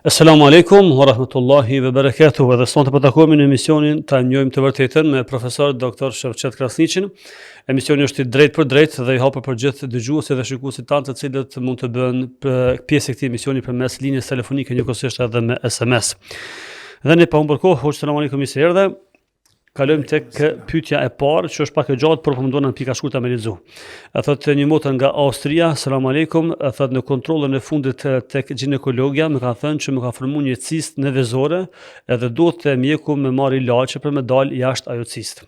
Assalamu alaikum wa rahmatullahi wa barakatuh. Edhe sonte po takohemi në emisionin Ta njohim të vërtetën me profesor Dr. Shevqet Krasniqin. Emisioni është i drejtë për drejtë dhe i hapur për gjithë dëgjuesit dhe shikuesit tanë, të cilët mund të bëjnë pjesë e këtij emisioni përmes linjës telefonike, njëkohësisht edhe me SMS. Dhe ne pa humbur kohë, assalamu alaikum i se erdhe. Kalojmë tek pyetja e parë, që është pak e gjatë, por po mundona në pika shkurta me lexu. Thotë një motër nga Austria, selam aleikum, thotë në kontrollën e fundit tek ginekologja më ka thënë që më ka formuar një cist nevezore, edhe duhet të mjeku me marr ilaçe për me dal jashtë ajo cist.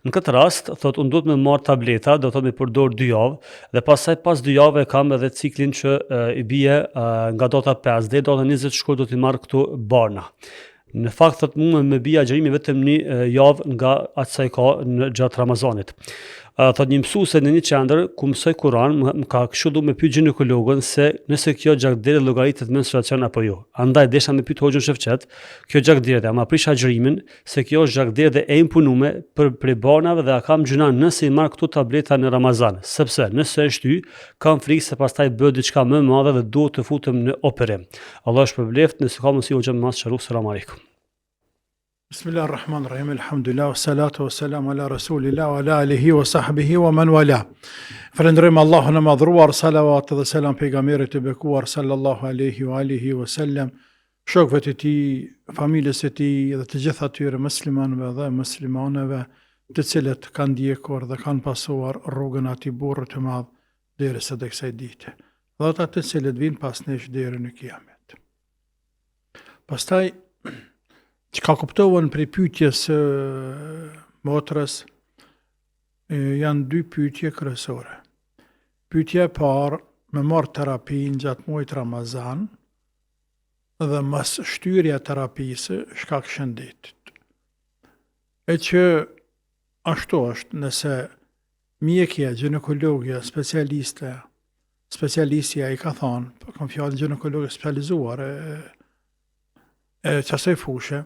Në këtë rast, thotë unë duhet me marr tableta, do thotë me përdor 2 javë dhe pastaj pas 2 javë kam edhe ciklin që i bie nga data 5 deri data 20 shkurt do t'i marr këtu barna. Në fakt thotë mua më bie agjerimi vetëm një javë nga atë sa i ka në gjatë Ramazanit. Thotë një mësuese në një qendër ku mësoj Kur'an më ka këshillu me pyet ginekologun se nëse kjo gjakdere llogaritet menstruacion apo jo. Andaj desha me pyet hoxhën Shevqet, kjo gjakdere ama prish agjerimin se kjo është gjakdere dhe e impunume për barnave dhe a kam gjuna nëse i marr këtu tableta në Ramazan, sepse nëse është ty kam frikë se pastaj bëhet diçka më e madhe dhe duhet të futem në operim. Allah shpërbleft, nëse ka mundësi hoxhën mas sharu, selam aleikum. Bismillahirrahmanirrahim, alhamdulillah, salatu wassalamu ala rasulillah wa ala alihi wa sahbihi wa man wala. Falënderojmë Allahun e madhruar, salavat dhe selam pejgamberit e bekuar sallallahu alaihi wa alihi wa sallam, shokëve të tij, familjes së tij dhe të gjithë atyre muslimanëve dhe muslimaneve të cilët kanë ndjekur dhe kanë pasuar rrugën e atij burri të madh derisa tek kësaj dite. Dhe ata të cilët vinë pas nesh deri në kiamet. Pastaj që ka kuptohen për pyetjes motrës, janë 2 pyetje kryesore. Pyetja e parë, me marr terapinë gjatë muajit Ramazan dhe mas shtyrja terapisë shkak shëndetit. E që ashtu është, nëse mjekja, ginekologja, specialistja i ka thonë, kam fjalën ginekologë specializuar e qasaj fushë,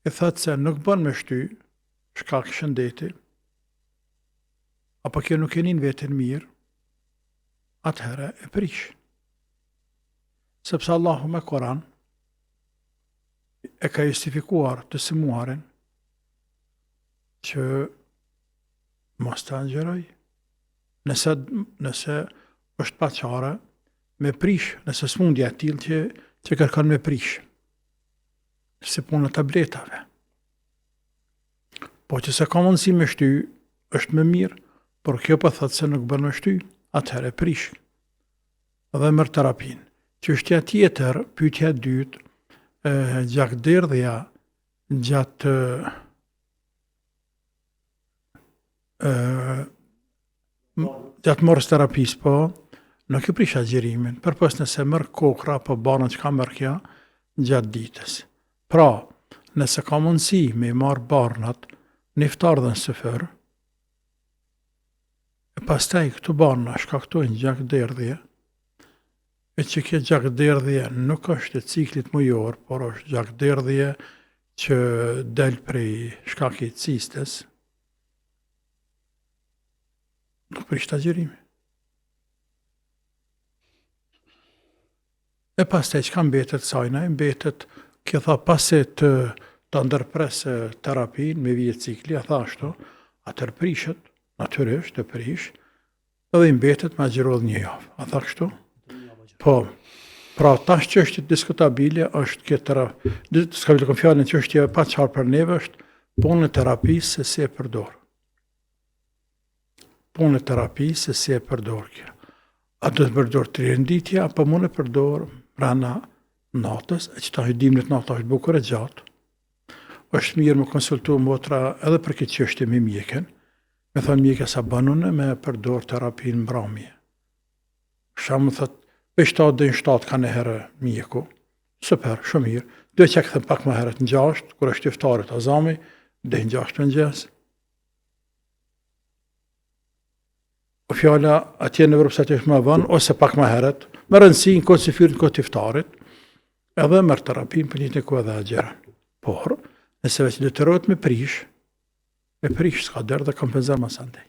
e thëtë se nuk bën me shty, shkak shëndeti, apo kjo nuk e nin vetën mirë, atëherë e prish. Sepse Allahu me Koran e ka justifikuar të sëmuarin që mos të angjeroj. Nëse është pa qare, me prish, nëse smundja tillë që kërkon me prish. Se punë tabletave. Po që se ka mundësi me shty, është më mirë, por kjo po thotë se nuk bën me shty, atëherë prish. Dhe merr terapinë. Çështja tjetër, pyetja e dytë, gjakderdhja gjatë morës terapisë, po, nuk e prish agjerimin, përpos nëse merr kokra apo barna që ka merr kjo gjatë ditës. Pra, nëse ka mundësi me marr barnat në iftar dhe në sëfër, e pastaj këtu barna shkaktojnë gjakderdhje, e që kjo gjakderdhje nuk është e ciklit mujor, por është gjakderdhje që del prej shkakit cistes, nuk prisht agjerimi. E pastaj që ka mbetet sajna, mbetet kjo tha pasi të ndërpresë terapinë me vijë cikli, a tha ashtu, atër prishet, natyrisht të prish, edhe i mbetet me agjerodh 1 javë. A tha kështu? Po, pra tash çështja diskutabile është kjo s'ka kam fjalën çështja pa qartë për neve është punë e terapisë se si e përdor. Punë e terapisë se si e përdor kjo. A do të përdor 3 ditja, apo mund e përdor rana natës, e që ta hydimnit natë është bukur e gjatë, është mirë më konsultu motra edhe për këtë çështje me mjekën, me thonë mjekë sa banune me përdor terapinë mbrëmje. Shamë thët, për 7 dhe 7 ka në herë mjeku, super, shumë mirë, do që këthëm pak më herët në 6, kur është iftarit azami, dhe në 6 mëngjes. O fjala atje në vërpsat është më vanë, ose pak më herët, më rëndësi në kodë sifirën në kodë iftarit, edhe mërë terapinë për një të ku edhe agjerën. Por, nëse veç detyrohet me prish s'ka derë dhe kompenzar masandej.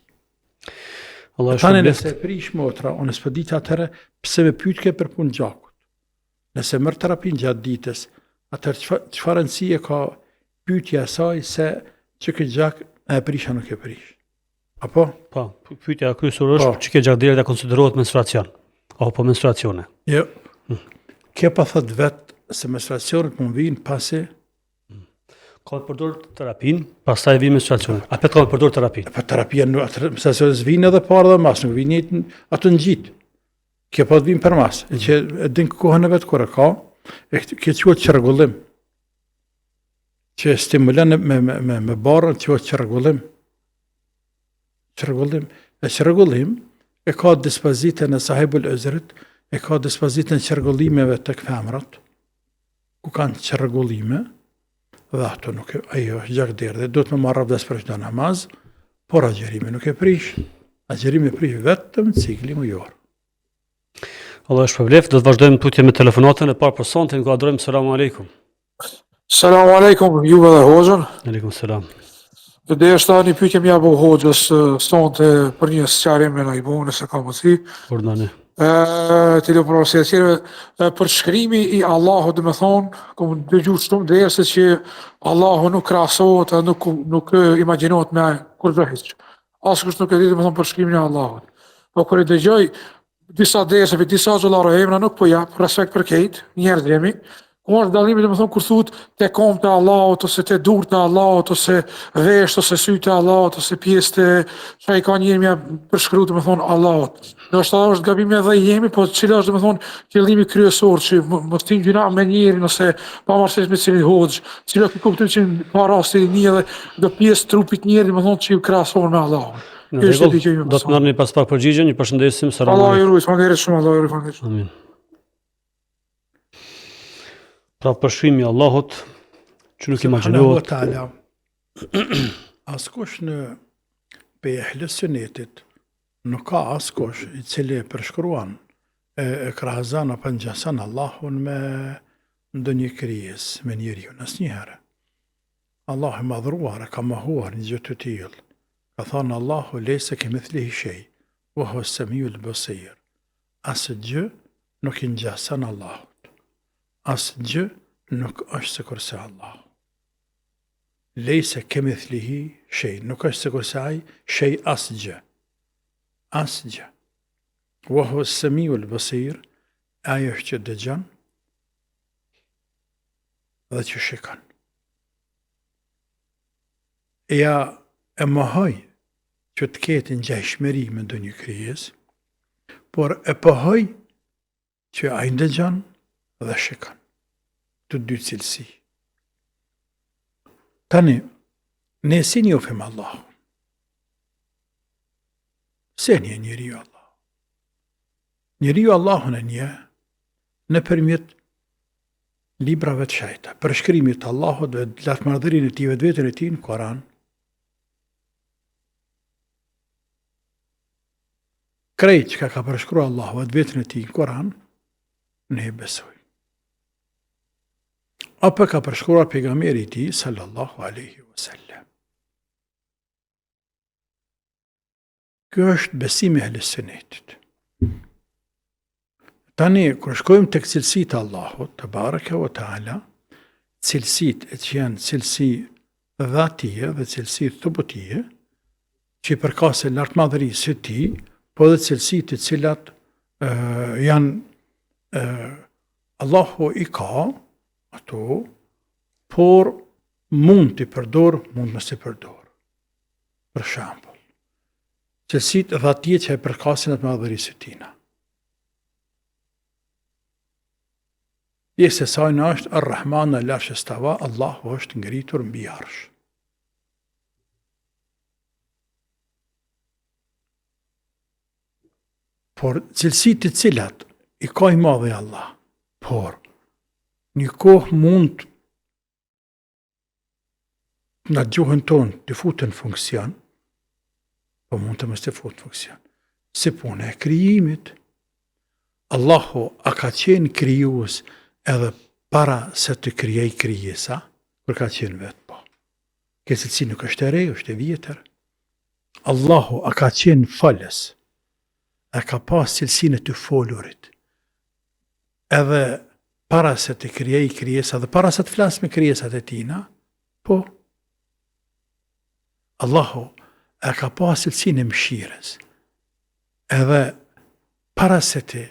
Tani nëse prish motra, unë s'pëdit atëherë pse me pyetke për punë gjakut. Nëse merr terapin gjatë ditës, atëherë çfarë rëndësie ka pyetja e saj se që ky gjak e prish apo nuk e prish. Apo? Po, pyetja kryesore është Po. që kjo gjakderi ta konsiderohet menstruacion apo menstruacione. Jo. Kjo pa thot vetë se menstruacionet mund vinë pasi Ka të përdor terapin, pastaj vjen menstruacioni. A ka të përdor terapin? pa terapia menstruacionet vinë edhe parë dhe mas, nuk vinë njëjtë atë ngjit. Kjo po të vinë për mas, që e din kohën e vet kur e ka, kjo quhet çrregullim. Që stimulon me barën quhet çrregullim. Çrregullim. Çrregullim e ka dispozitën e sahibul özrit, e ka dispozitën e çrregullimeve tek femrat, ku kanë çrregullime, dhe ato nuk e, ajo është gjakderi dhe duhet me marrë abdes për çdo namaz, por agjerimi nuk e prish. Agjerimi prish vetëm cikli mujor. Allah është shpëlef, do të vazhdojmë tutje me telefonatën e parë për sonte, ku adrojmë selamu aleikum. Selamu alaikum, juve dhe hoxhën. Aleikum selam. Të deshta një pyetje mja bo hoxhës sonte për një sqarim me na i bo nëse ka mundësi. Urdhani. Telefonatëve për shkrimi i Allahut, do të thonë, kom dëgjuar shumë derse që Allahu nuk krahasohet, nuk imagjinohet me kurrë hiç. Askush nuk e di, do të thonë, për shkrimin e Allahut. Po kur e dëgjoj disa derse për disa xhollarë emra nuk po jap respekt për këtë, njerëz jemi. Ku është dallimi, domethënë, kur thuhet te komtë e Allahut ose te durtë e Allahut ose vesh ose sytë e Allahut ose pjesë të çai ka njëri më përshkruar, domethënë, Allahut. Ndoshta është gabim edhe jemi, po cila është, domethënë, qëllimi kryesor që mos tin gjëra me njërin ose pavarësisht me cilin hoxh, cila ke kuptim që ka rasti një edhe do pjesë trupit njëri, domethënë, që krahasohen me Allahun. Në rregull, do të marrni pas pak përgjigjen, ju përshëndesim, selam Allah aleikum. ju ruaj, falënderit shumë, Allah ju ruaj, falënderit. Amin. Pra përshkrimi i Allahut që nuk Subhanahu wa imagjinohet. ta'ala. Askush në pe ehle sunetit nuk ka askush i cili përshkruan e krahazan apo ngjasan Allahun me ndonjë krijesë, me njeriu, asnjëherë. Allah i madhruar e ka mohuar një gjë të tillë. Ka thënë Allahu leysa kamithlihi shay wa huwa as-samiul basir. Asgjë nuk i ngjasan Allahut. Asgjë nuk është sikur se Allah. Leysa kamithlihi shay, nuk është sikur se ai, shay asgjë. Asgjë. Wa huwa as-samiul basir, ai është që dëgjon dhe që shikon. Ja e mohoj që të ketë ngjashmëri me ndonjë krijesë, por e pohoj që ai ndëgjon dhe shikon. Të dy cilësi. Tani, ne si njohim Allahun? Se një njeriu Allah. Njeriu Allahun e njeh nëpërmjet librave të shejta, përshkrimit të Allahut dhe lartmarrëdhërinë e tij vetveten e tij në Koran. Krejt që ka përshkruar Allahu vetveten e tij në Koran, ne e besojmë. Apo ka përshkruar pejgamberi i tij sallallahu alaihi wasallam. Ky është besimi i ehlës sunetit. Tani, kur shkojmë tek cilësitë e Allahut, te baraka wa taala, cilësitë që janë cilësi dhatie dhe cilësi thubutie, që i përkasin lartmadhërisë së tij, po dhe cilësitë të cilat janë Allahu i ka ato, por mund t'i përdor, mund mos t'i përdor. Për shembull, cilësitë dhatie që e përkasin atë madhërisë së tina. Pjesë e saj është Ar-Rahman al-Arsh istawa, Allahu është ngritur mbi arsh. Por cilësitë të cilat i ka i madhi Allah, por një kohë mund në gjuhën tonë të futë në funksion, po mund të mos të futë në funksion. Si puna e krijimit, Allahu a ka qenë krijues edhe para se të krijoj krijesa, kur ka qenë vetë po. Kjo cilësi nuk është e re, është e vjetër. Allahu a ka qenë falës, a ka pas cilësinë e të folurit, edhe para se të krijoj krijesa dhe para se të flas me krijesat e tina, po Allahu e ka pas cilësinë e mëshirës. Edhe para se të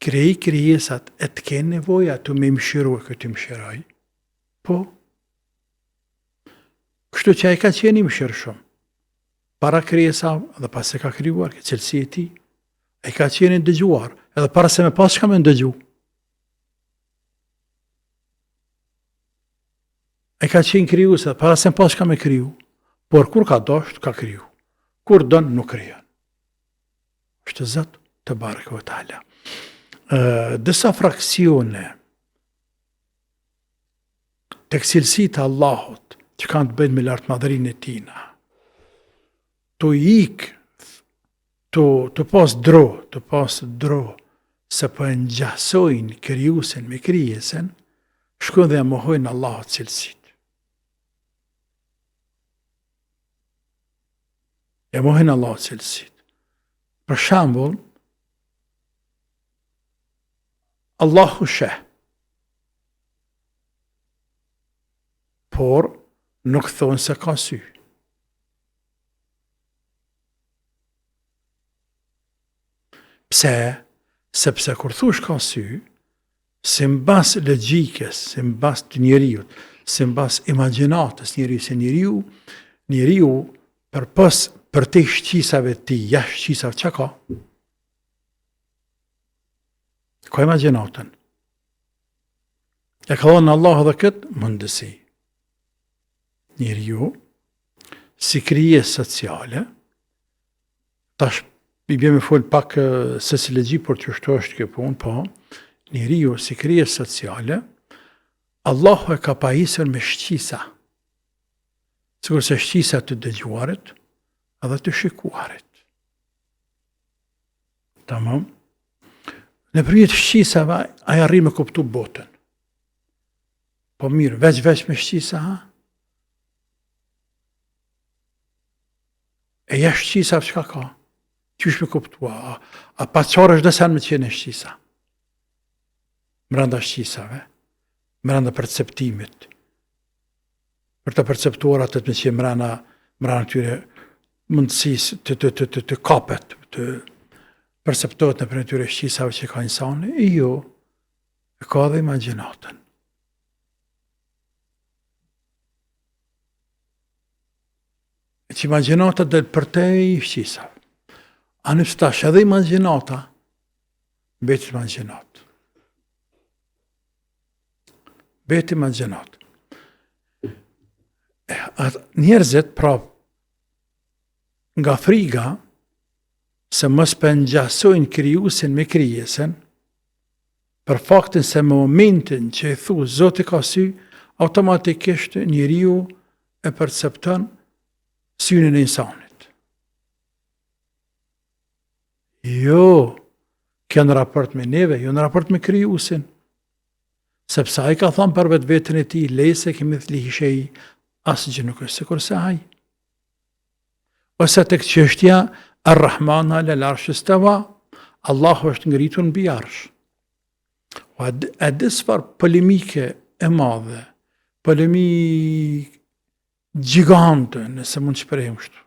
krijoj krijesat e të kenë nevojë ato me mëshiru e këtë mëshiroj. Po kështu që ai ka qenë i mëshirshëm. Para krijesa dhe pas se ka krijuar këtë cilësi e tij, ai ka qenë i dëgjuar, edhe para se me pas çka me ndëgju. Ai ka qenë krijues edhe para se me pas çka me kriju, por kur ka dosht, ka kriju. Kur don, nuk krijon. Është Zot te bareke ve taala. Disa fraksione tek cilësitë e Allahut që kanë të bëjnë me lartmadhërinë e tina. Të ik, të pas dro, se po e ngjasojnë krijuesin me krijesen, shkojnë dhe e mohojnë Allahut cilësitë. E mohojnë Allahut cilësitë. Për shembull, Allahu sheh, por nuk thonë se ka sy. Pse? Sepse kur thush ka sy, si mbas logjikës, si mbas të njeriut, si mbas imagjinatës njeriu për te shqisave ti, jashtë shqisave që ka? Ka imagjinatën. E ka dhënë Allah dhe këtë mundësi. Njeriu, si krijesë sociale, tash i bjemi fol pak se si legji, por që shto është kjo punë, po, njeriu si krijesë sociale, Allahu e ka pajisur me shqisa. Sikur se shqisa të dëgjuarit edhe të shikuarit. Tamam? Nëpërmjet shqisave, ai arrin me kuptu botën. Po mirë, veç me shqisa, ha? E jashtë shqisave çka ka? Qysh me kuptua? A pa qarë është dësen me qenë shqisa? Mranda shqisave, mranda perceptimit, për të perceptuar atët me qenë mranda tyre mundësis të kapet, të perceptohet në për tyre shqisave që ka insani, jo, e ka dhe imagjinatën. E që imagjinata dhe për te i shqisave. A në stash edhe imagjinata, bet imagjinat. Bet imagjinat. Njerëzit, pra, nga friga, se mos për ngjasojnë krijuesin me krijesen, për faktin se në momentin që e thu Zoti ka sy, automatikisht njeriu e percepton synin e insanit. Jo, kjo në raport me neve, jo në raport me krijuesin. Sepse ai ka thënë për vetveten e tij, lejse kemi thlihi shej, asgjë nuk është sikur se ai. Ose tek çështja Ar-Rahman ala al-Arsh istawa, Allahu është ngritur mbi arsh. A disfar polemike e madhe, polemik gjigante, nëse mund të shprehim kështu,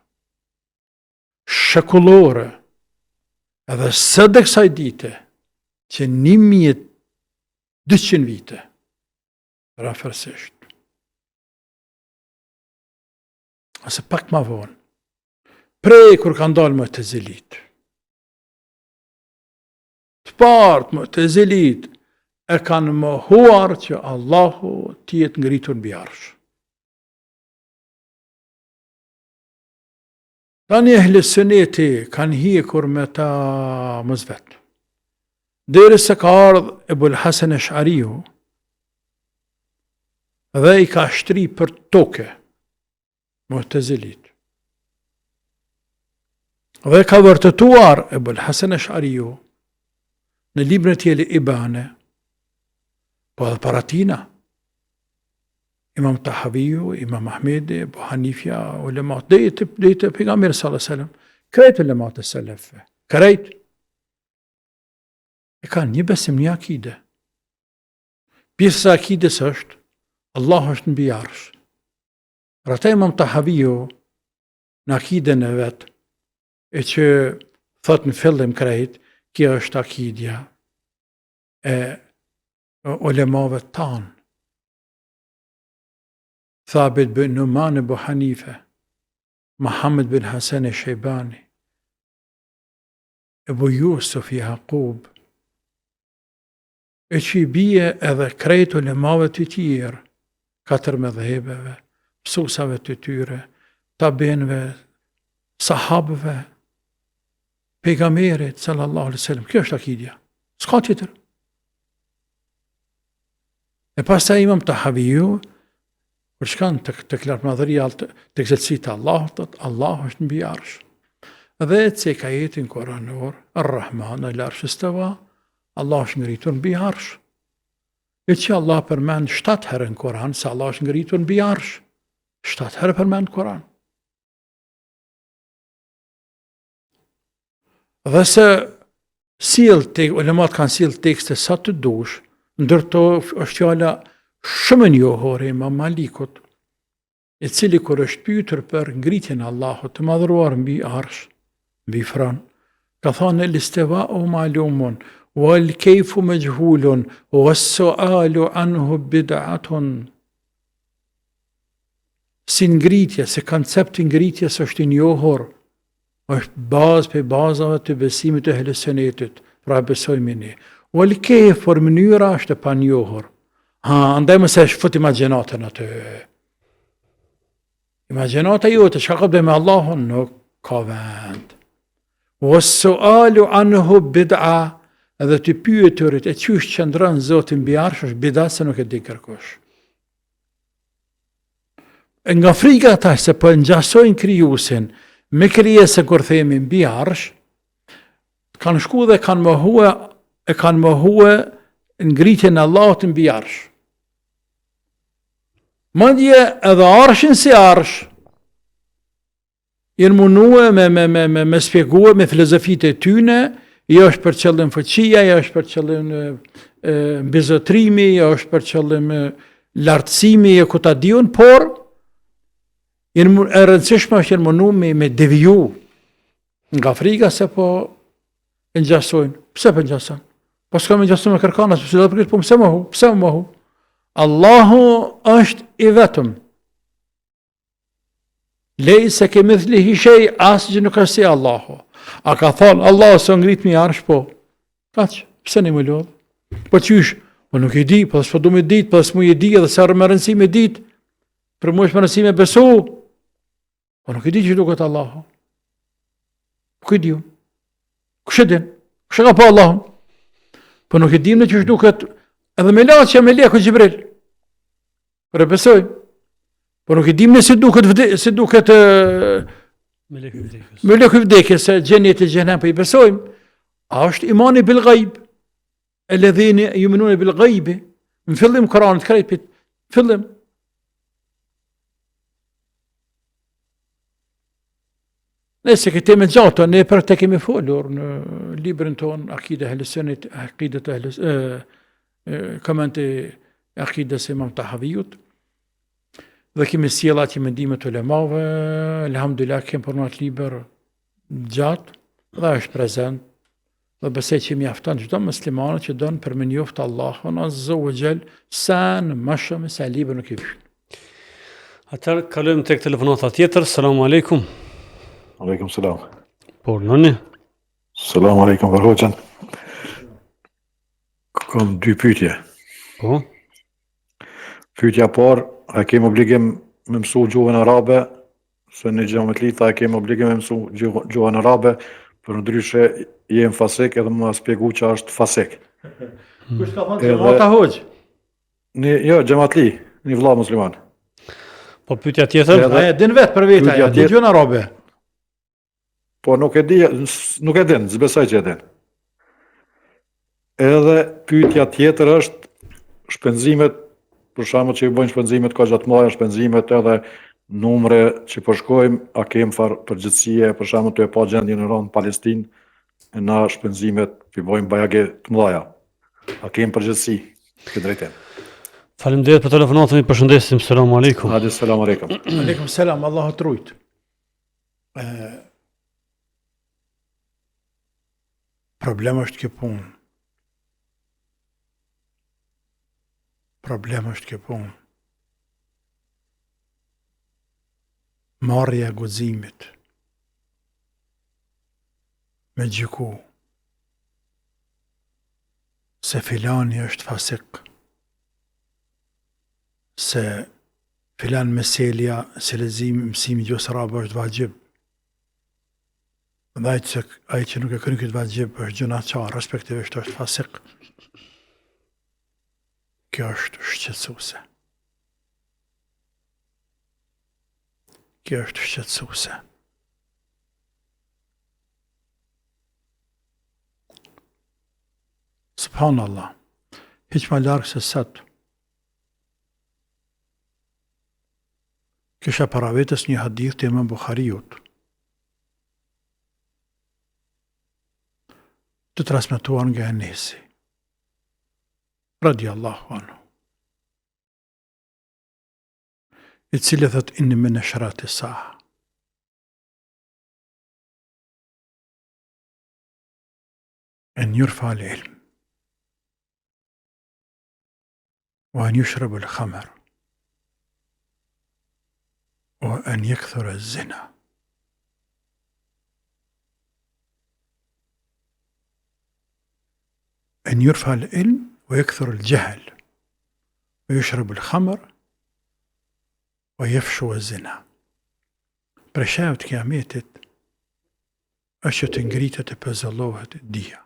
shekullore, edhe së dhe kësaj dite, që 1200 vite, rafërsisht, ose pak ma vonë, prej kur ka ndalë më të zilit. Të partë më të zilit e kanë mohuar që Allahu tjetë ngritur mbi arsh. Tani ehli sëneti kanë hikur me ta mëzvet. Deri se ka ardhë Ebul Hasan Esh'ariu dhe i ka shtri për toke Mu'tazilit. Dhe ka vërtetuar Ebul Hasan Esh'ariu në librin e tij Ibane, po edhe para tina, Imam Tahaviu, Imam Ahmedi, Abu Hanifja, ulemat, dhe i të pejgamberi sallallahu alaihi wasallam, krejt ulemat e selefëve, krejt, e kanë një besim, një akide. Pjesa e akides është Allah është mbi arsh. Pra ta Imam Tahaviu në akiden e vet, e që thot në fillim krejt, kjo është akidja e ulemave tanë. Thabit bin Numan Abu Hanife, Muhammad bin Hasan Shejbani, Ebu Jusuf Jakub, e që I bie edhe krejt ulemave të tjerë, 4 mëdhëbeve, mësuesave të tyre, tabinëve, sahabëve, pejgamberit sallallahu alaihi wasallam. Kjo është akidja. S'ka tjetër. E pastaj Imam Tahaviu, kur shkan të lartmadhëria të egzaltësit të Allahut, thot Allah është mbi arsh. Dhe që ka jetin koranor, Ar-Rahman al arsh istawa, Allah është ngritur mbi arsh. E që Allah përmend 7 herë në Koran se Allah është ngritur mbi arsh. 7 herë përmend në Koran. Dhe se ulemat kanë sjell tekste sa të dush, ndërto është fjala shumë e njohur e Imam Malikut, I cili kur është pyetur për ngritjen e Allahut të madhëruar mbi arsh, mbi fran, ka thënë al-istiwa'u ma'lumun wal kayfu majhulun was-su'alu anhu bid'atun. Si ngritja, se koncepti ngritjes është I njohur, është bazë për bazave të besimit të ehlesunetit, pra besojmë ne. Wal kayf për mënyra është e panjohur. Andaj mëse është fut imagjinatën atë. Imagjinata jote, çka ka me Allahun, nuk ka vend. Was-su'alu anhu bid'a, edhe të pyeturit e qysh qëndron Zoti mbi arsh është bid'a se nuk e di kërkush. Nga frika ata se po ngjasojnë krijuesin me krijesën kur themi mbi arsh, kanë shku dhe kanë mohue ngritjen e Allahut mbi arsh. Madje edhe arshin si arsh jenë munue me spjegue me filozofitë e tyne, jo është për qëllim fuqia, jo është për qëllim mbizotrimi, jo është për qëllim lartësimi e ku ta diun, por e rëndësishme është jenë munu me deviju nga frika se po e ngjasojnë. Pse po ngjasojnë? Po s'ka me ngjasojnë me kërkanës, po pse më mohu? Allahu është I vetëm. Lejse kemithlihi shay, asgjë nuk është si Allahu. A ka thonë Allahu se ngrit mi arsh, po? Kaq, pse ne më lodh? Po qysh? Po nuk I di, po s'po du me dit, po s'mu I di edhe se më rëndësi me dit. Për mu është më rëndësi me besu. Po nuk I di që duket Allahu. Ku I di unë? Kush e din? Kush e ka pa Allahun? Po nuk I dim në që duket edhe me latë që me leku Gjibril. Por e besoj. Po nuk I dim në si duket me leku vdekjes, se gjenjet e gjenem për I besojmë. A është imani bil gajb. E ledhini juminune bil gajbi. Në fillim Koranit krejt, fillim. Nëse këtë me gjato, ne për të kemi folur në librin ton, Akide Ehlesunit, Akidet komente Akides Imam Tahaviut, dhe kemi sjella që mendimet ulemave, alhamdulillah kemi për në atë liber gjatë, dhe është prezent, dhe besoj që mjafton çdo musliman që don për me njoft Allahun Azza wa Jall sa në më shumë se libri nuk I vjen. Atëherë kalojmë tek telefonata tjetër. Selam aleikum. Aleikum selam. Po, nëni. Selam aleikum për hoqën. Kam 2 pyetje. Po. Pyetja parë, a kemi obligim me mësu gjuhën arabe, se në xhamatlit a kemi obligim me mësu gjuhën arabe, për ndryshe jem fasik edhe më spjegu që është fasik. Kush ka thënë xhamata hoq? Jo, xhamatli, një vëlla musliman. Po pyetja tjetër. A e din vetë për vetë, a di gjuhën arabe? Po nuk e din, zbesoj që e din. Edhe pyetja tjetër është shpenzimet, për shembull që I bëjnë shpenzimet ka gjatë mëdha, shpenzimet edhe numre që përshkojmë, a kem farë përgjithësie, për shembull të e pa gjendjen e rëndë në Palestinë, e na shpenzimet I bëjmë bajage të mëdha. A kem përgjithësi këtë drejtim? Faleminderit për telefonatën, ju përshëndesim. Selamun alaikum. Hadi, selam aleikum. Aleikum selam, Allahu të rujt. Problem është kjo punë. Problem është kjo punë. Marrja e guximit. Me gjyku. Se filani është fasik. Se filan meselja, se lezimi, mësimi gjosë arabe është vajgjib. Dhe ai që nuk e kryen këtë vajgjib është gjunaçar, respektivisht është fasik. Kjo është shqetësuese. Kjo është shqetësuese. Subhanallah. Hiq ma largë se sot. Kisha para vetës një hadith të Imam Bukhariut, të transmetuar nga Enesi, radiallahu anhu, i cili thot inni min ashrati sa'a. أن يرفع العلم وأن يشرب الخمر وأن يكثر الزنا. أن يرفع العلم ويكثر الجهل ويشرب الخمر ويفشو الزنا. Preshavët kiametit është që të ngritet e pëzëllohet dija,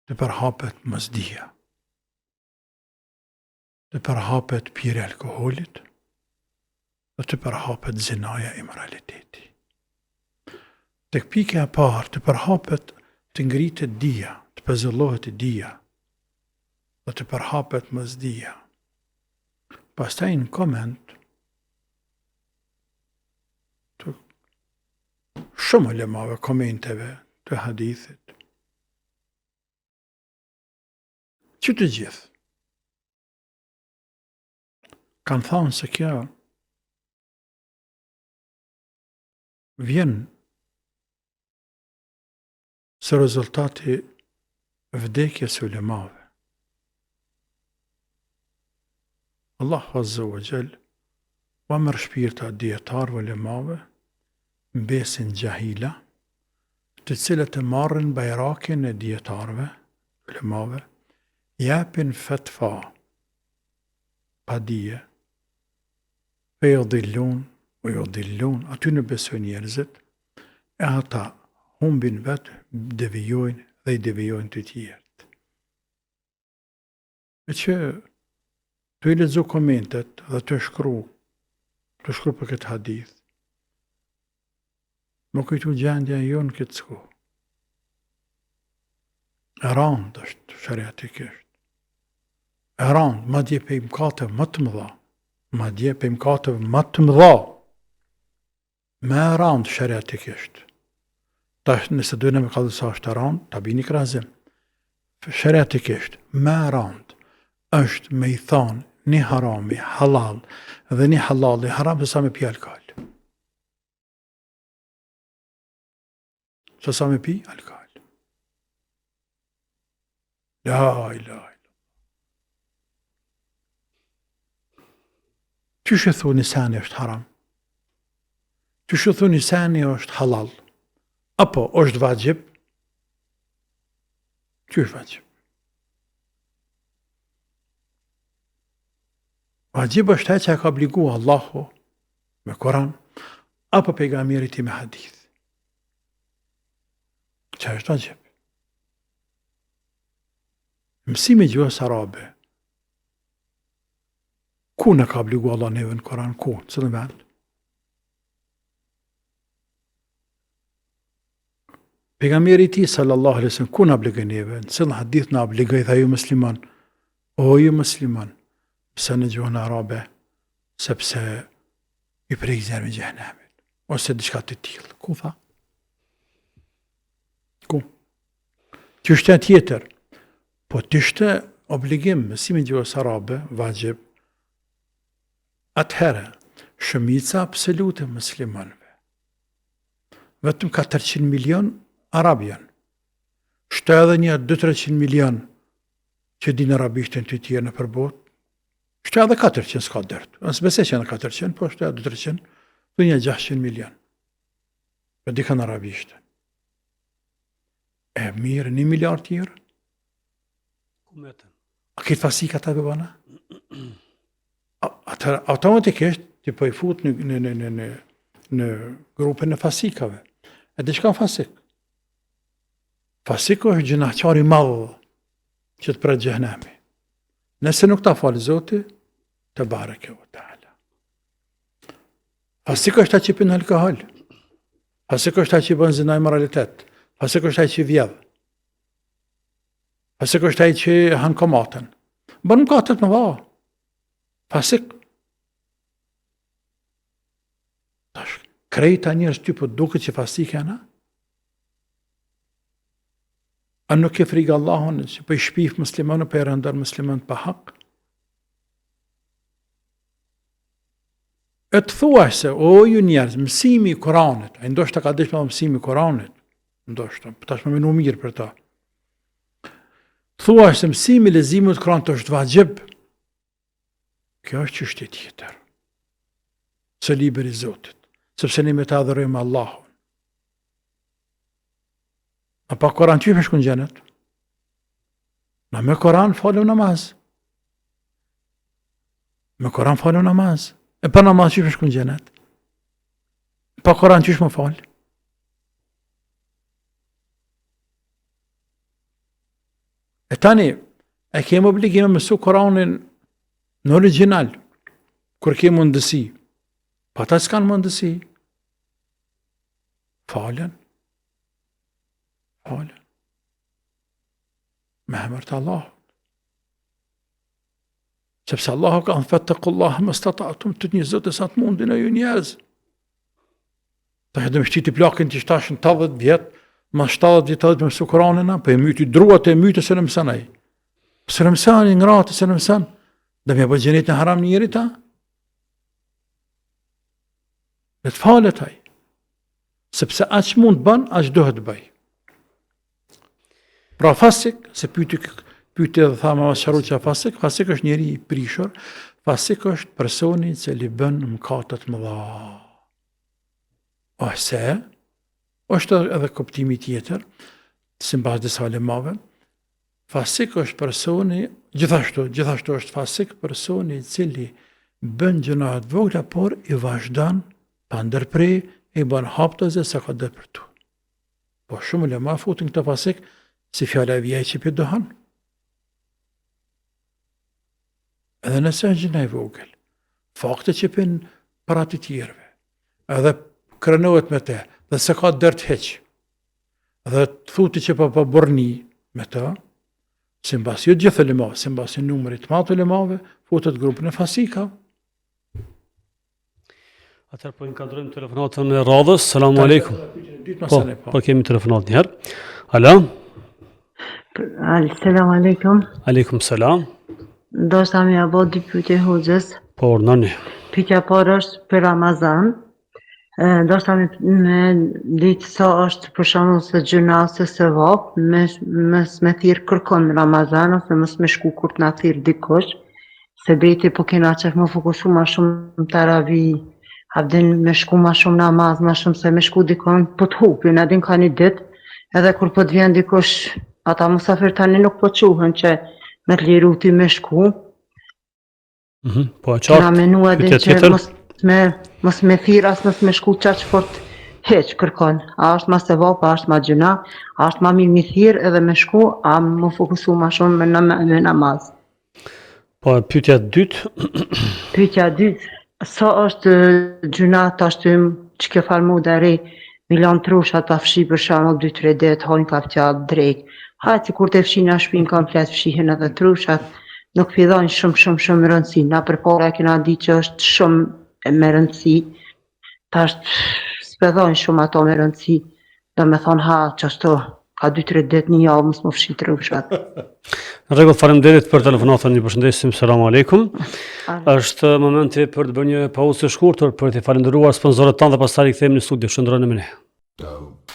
të përhapet mosdija, të përhapet pirja e alkoolit dhe të përhapet zinaja e moraliteti. Tek pika e parë të përhapet, të ngritet dija, të pëzëllohet dija dhe të përhapet mosdija. Pastaj në koment të shumë ulemave komenteve të hadithit, që të gjithë kanë thënë se kjo vjen së rezultati vdekjes së ulemave. Allahu Azza wa Jall wa merr shpirta dietarëve ulemave mbesin gjahila, të cilët e marrin bajrakin e dietarëve ulemave, japin fatfa pa dije, e jodillun, aty në besojnë njerëzit, e ata humbin vetë, devijojnë dhe i devijojnë të tjerët. E që të i lexo komentet dhe të shkru për këtë hadith, më kujtu gjendja jonë këtë s'ku. E randë është shariatikisht. E randë, ma dje pe imkatëve më të mëdha. Me e randë shariatikisht. Tash nëse dojnë me kallësa është e randë, ta bini krazim. Shariatikisht, me e randë është me i thonë një harami halal dhe një halali haram se sa me pi alkohol. Se sa me pi alkohol. La ilaha. Qysh e thu nisani është haram? Qysh e thu nisani është halal? Apo është vajgjib? Qysh vajgjib? Vajgjib është e që e ka obligu Allahu me Koran, apo pejgamberi ti me hadith. Që është vajgjib? Mësimi gjuhës arabe, ku në ka obligu Allah neve në Koran? Ku? Cëllën vend? Pejgamberi ti sallallahu alaihi wasallam ku në obligoj neve? Në cëllën hadith në obligoj dhe ju musliman? O ju musliman, pëse në gjuhën arabe, sepse i prejkë zjarë me gjehnemit, ose diçka të tillë. Ku tha? Ku? Që është tjetër, po të ishte obligim mësimin gjuhës arabe, vajib, atëherë shumica absolute muslimanëve, vetëm 400 milion arab janë. Shto edhe një 200-300 milion që dinë arabishtin të tjerë në përbot, shto edhe 400 s'ka dërt. Nësë besej që janë 400, po shto edhe 200, të një 600 milion. Për dikën arabishtin. E mirë, 1 miliard tjerë? A këtë fasika ta bëbana? Atër automatikisht ti po i fut në grupën e fasikave. E di shka fasik? Fasiku është gjinahqari madhë që të pret gjëhnemi. Nëse nuk ta falë Zoti, të bareke u ta'ala. Fasiku është ta që pinë alkohol. Fasiku është ta që bën zina imoralitet. Fasiku është ta që vjedh. Fasiku është ta që hanë komatën. Bën mkatët më dha. Fasik. Tash, krejta njerëz ty po duket që fasik janë? A nuk e frikë Allahun që po i shpif muslimanë po i rëndon muslimanë pa hak? E të thua se, o ju njerëz, mësimi i Kuranit, a ndoshta ka dëshme mësimi i Kuranit, ndoshta, tash më menu mirë për ta. Thua se mësimi i leximit të Kuranit është vajib. Kjo është çështje tjetër. Se libri i Zotit, sepse ne me ta adhurojmë Allahun. A pa Koran që me shkun gjenet? Na me Koran falu namaz. Me Koran falu namaz. E pa namaz që me shkun gjenet? Pa Koran që me fal? E tani, e kemë obligim me mësu Koranin në original, kur kemë mundësi. Pa ta s'kan mundësi. Falen. Me emër të Allahut. Sepse Allahu ka thënë fattaqullaha mastata'tum, të një Zot e sa të mundin e ju njerëz. Ta hedhëm shtiti plakin që shtashin 80 vjet, mas 70 vjet të mësu Kur'anin, po e myti druat e mytë se në mëson ai. Se në mëson i ngratë se në mëson, dhe me bëjë gjenet në haram njëri ta? Dhe të falet ai. Sepse aq mund bën, aq duhet bëj. Pra fasik, se pyeti edhe thama ma sharu që fasik është njeri i prishur, fasik është personi që li bën mëkatet më dha. Ose, është edhe kuptimi tjetër, si mbas disa ulemave, fasik është personi, gjithashtu është fasik personi i cili bën gjërat vogla, por i vazhdon pa ndërprej, i bën haptëze se ka dëpërtu. Po shumë ulema futin këtë fasik, si fjala e vjeç që për dohan. Edhe nëse është gjëna e vogël, fakte që për para të tjerëve, edhe krenohet me te, dhe se ka dërt heq, edhe të thuti që pa burni me te, si mbas jo gjithë ulemave, si mbas numrit madh ulemave, futet grupin e fasika. Atëherë po inkuadrojmë telefonatën e radhës. Selamun alejkum. Po kemi telefonat një herë. Alo? Selam aleikum. Aleikum selam. Ndoshta më apo dy pyetje hoxhës. Po urnani. Pyetja parë është për Ramazan. Ndoshta me ditë sa është për shembull se gjuna ose se vap, me thirr kërkon Ramazan ose mos me shku kur të na thirr dikush. Se beti po kena qef më fokusu ma shumë taravi, abdin me shku ma shumë namaz, ma shumë se me shku dikon po të hupin, adin ka një dit, edhe kur po të vjen dikush, ata musafir tani nuk po quhen që me të liru ti me shku. Po e qartë, kena menu adin që mos me thirr, as mos me shku qaq fort heq kërkon. A është ma se vapa, a është ma gjuna, a është ma mirë mi thirr edhe me shku, a më fokusu ma shumë me namaz. Po pyetja e dytë. Pyetja e dytë, sa është gjuna të ashtym që ke falmu deri milion trushat pa fshi për shembull 2-3 ditë hajnë kafqat drejt. Hajtë kur të fshin në shpinë komplet fshihen edhe trushat, nuk fillojnë shumë rëndësi. Na përpara kena di që është shumë me rëndësi, tash s'pedhojnë shumë ato me rëndësi, do me thonë ha që ashtu ka 2-3 ditë një javë mos më fshit rrugëshat. Në rregull, faleminderit për telefonatën, ju përshëndesim, selam aleikum. Është momenti për të bërë një pauzë të shkurtër për të falendëruar sponsorët tanë dhe pastaj rikthehemi në studio. Shndroni me ne.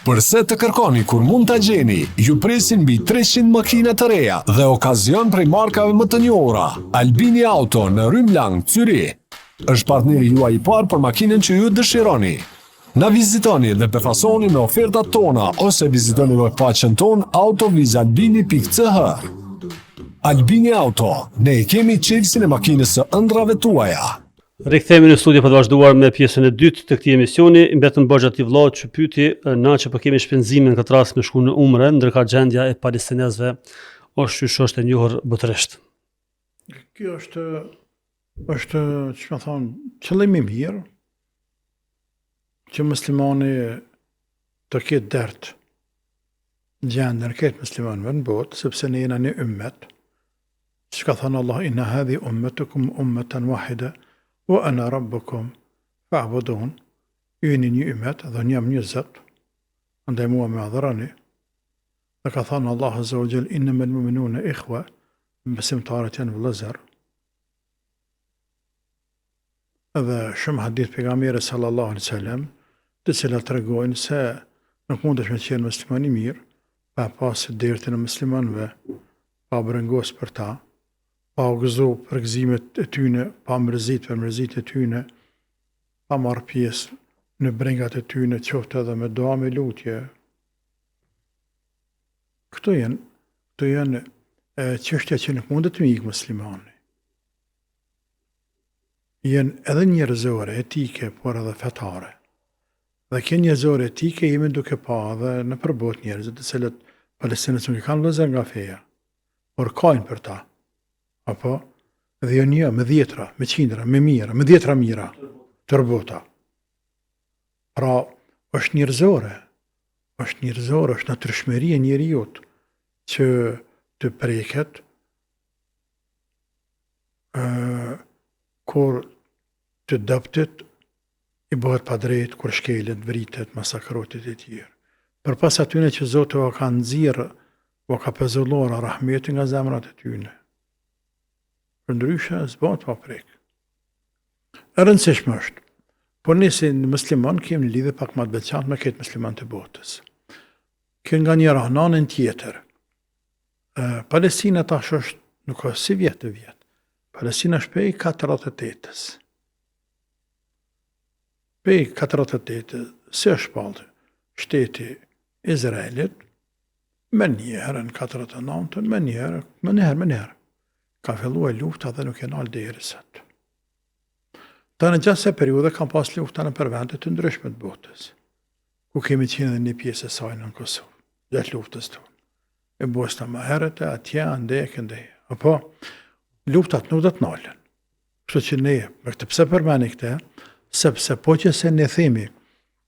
Përse të kërkoni kur mund ta gjeni, ju presin mbi 300 makina të reja dhe okazion prej markave më të njohura. Albini Auto në Rrym Lang, Zyri, është partneri juaj i parë për makinën që ju dëshironi. Na vizitoni dhe përfasoni me ofertat tona ose vizitoni webpaqen ton autovizalbini.ch. Albini Auto, ne e kemi çelësin e makinës së ëndrave tuaja. Rikthehemi në studio për të vazhduar me pjesën e dytë të këtij emisioni. Mbetëm Borxha ti vëlla që pyeti na që po kemi shpenzime në këtë rast me shku në umre, ndërka gjendja e palestinezëve është e njohur botërisht. Kjo është që më thonë, qëllimi mirë, që muslimani të ketë dert gjendën këtë muslimanëve në botë, sepse ne jena një ummet, që ka thënë Allah, inna hadhi ummetukum ummatan wahida, wa ana rabbukum fa'budun, ju jeni një ummet dhe një jam një Zot, andaj mua me adhuroni. Dhe ka thënë Allah azza wa jall, innamal mu'minuna ikhwa, besimtarët janë vëllezër. Edhe shumë hadith pejgamberit sallallahu alaihi wasallam, të cilat tregojnë se nuk mundesh me qenë musliman i mirë, pa pas dertin e muslimanëve, pa brengos për ta, pa u gëzu për gëzimet e tyne, pa mërzit për mërzit e tyne, pa marrë pjesë në brengat e tyne, qoftë edhe me dua me lutje. Këto janë çështja që nuk mundet të ikë muslimani. Janë edhe njerëzore, etike, por edhe fetare. Dhe kjo njerëzore etike jemi duke pa dhe në përbot njerëzit të cilët palestinët nuk i kanë vëllezër nga feja, por kajnë për ta. Apo, dhe jo një, me 10, me 100, me mira, me 10 mira, tërbota. Pra, është njerëzore, është natyrshmëri e njeriut që të preket kur të dëptit i bëhet pa drejt, kur shkelet, vritet, masakrotit e tjerë. Për pas atyne që Zotë o ka nëzirë, o ka pezullora rahmetin nga zemrat e tyne. Për ndryshe, zbat pa prek. E rëndësishme është, por nëse në musliman kemi lidhe pak ma të veçantë me këtë musliman të botës. Kënë nga një rahnanën tjetër. Palestina tash është, nuk është si vjetë. Palestina është pej 48-ës. Pej 48-ës, se është shpallë shteti Izraelit, me njerën 49-ën, me njerë. Ka filluar lufta dhe nuk e nalë deri sot. Ta në gjatë se periude kam pas lufta në përvendet të ndryshme të botës, ku kemi qenë dhe një pjesë e sajnë në Kosovë, gjatë luftës tonë. E Bosna më herët e atje, ndej. Apo, luftat nuk dhe të nalën. Kështu që ne, me këtë pse përmeni këte, sepse po që se ne themi,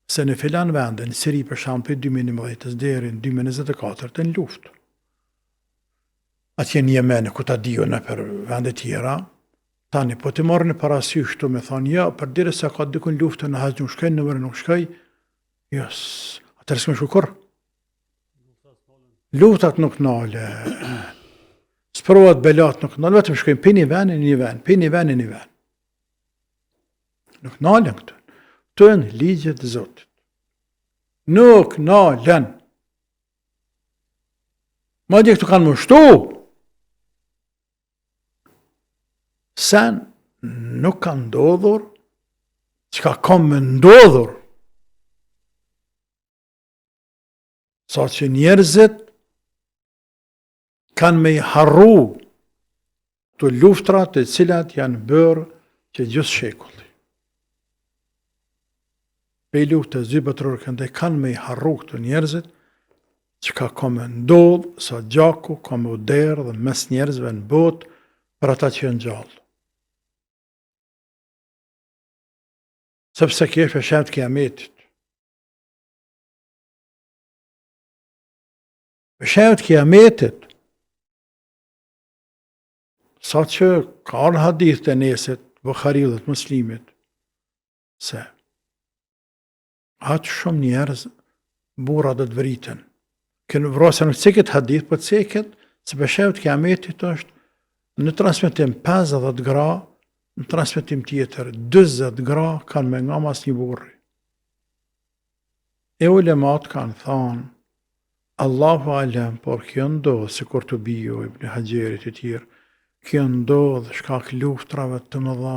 se në filan vendin, Siri për shampi 2011 deri në 2024 në luftë. Atje në Jemen, ku ta dio në për vendet tjera, tani, po të marrë në parasysh këtu me thonë, ja, për dire se ka dikun luftë në haqë nuk shkaj, në mërë nuk shkaj, jës, atër s'me shukur. Luftat nuk nale, sprovat belat nuk nale, vetëm shkajnë për një ven. Nuk nalen këtu. Të në ligjet e Zotit. Nuk nalen. Ma dje këtu kanë mështu. Sen nuk kanë ndodhur, që ka me ndodhur. Sa që njerëzit kanë me i harru të luftrat e cilat janë bërë që gjusë shekulli. Pej luftë të zybëtëror këndaj kanë me i harru këtë njerëzit që ka me ndodhë sa gjaku ka me uderë dhe mes njerëzve në botë për ata që janë gjallë. Sepse kjo është shemt kiametit. Shemt kiametit, sa që ka në hadith të nesit, Bukhariu dhe të muslimit, se atë shumë njerëz burra dhe të vriten, Kënë vrasja nuk ceket hadith, po ceket se beshevët kiametit është në transmitim 50 gra, në transmitim tjetër 20 gra kanë me nga mas një burri. E ulemat kanë thanë, Allahu alem, por kjo ndodhë, se kur të bio, Ibn Hajerit e tjerë, kjo ndodhë shkak luftrave të mëdha.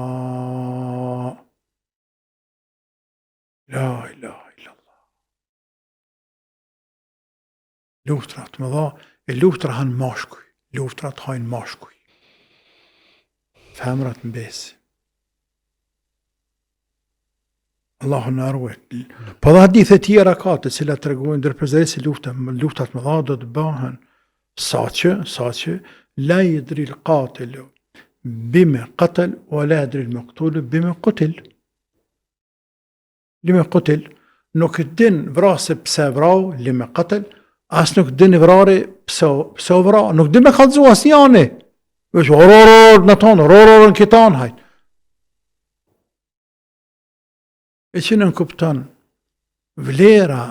La ilaha illallah. Luftra të mëdha, e luftra hanë mashkuj, luftra të hajnë mashkuj. Femrat mbesi. Allahu në arruet. Po dhe hadithe tjera ka të cilat të regojnë dërpërzeri si luftat më dha do të bëhen saqë la yadri al-qatilu bima qatal wa la yadri al-maqtulu bima qutil. Lima qutil nuk din vrasë pse vrau, lima qatal, as nuk din vrari pse vrau, nuk din me kallëzu as jani. Vesh horor në tonë, horor në kitan hajt. E që nën kupton vlera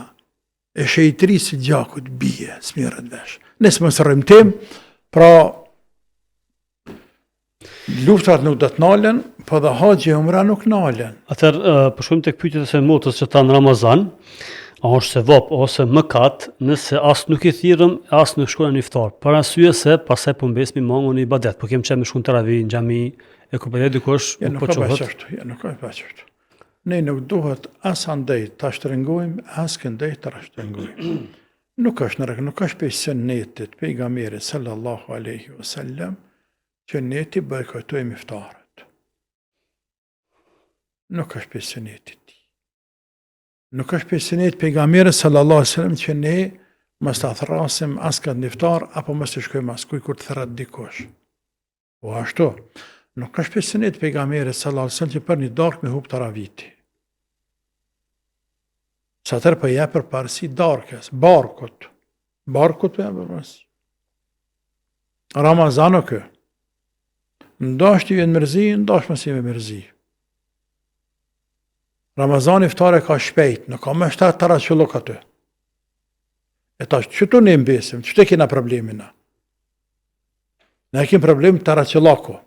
e shejtërisë gjakut bie, smirët vesh. Nësë më sërrim tim, pra luftat nuk do të nalen, po dhe haxhi e umra nuk nalen. Atëherë, përshkojmë tek pyetjet e motës që tanë Ramazan, a është sevap ose mëkat, nëse as nuk i thirrëm, as nuk shkojmë në iftar. Për arsye se pastaj po mbesmi mangu në ibadet, po kem çem me shkon teravih në xhami, e kur përdet dikush Ja nuk po ka çohet. bashkështu, ja nuk ka bashkështu. Ne nuk duhet as andej të shtrëngojmë, as këndej të shtrëngojmë. Nuk është në nuk është për sunetit pejgamberit sallallahu alaihi wasallam që ne ti bojkotojmë iftarët. Nuk është për sunetit. Nuk është për sunetit pejgamberit sallallahu alaihi wasallam që ne mos ta thrasim as këtë iftar apo mos të shkojmë as kur të thret dikush. Po ashtu, nuk është për sunetit pejgamberit sallallahu alaihi wasallam që për një darkë me hub taraviti. Sa tërë për jepër parësi darkës, barkut për jepër parësi. Ramazano kë. Ndash të vjen mërzi, ndash mësi me mërzi. Ramazan iftare ka shpejt, nuk ka me 7 taraqëllok aty. E tash, që tu ne mbesim, që të kena problemina? Ne kem problem taraqëllako.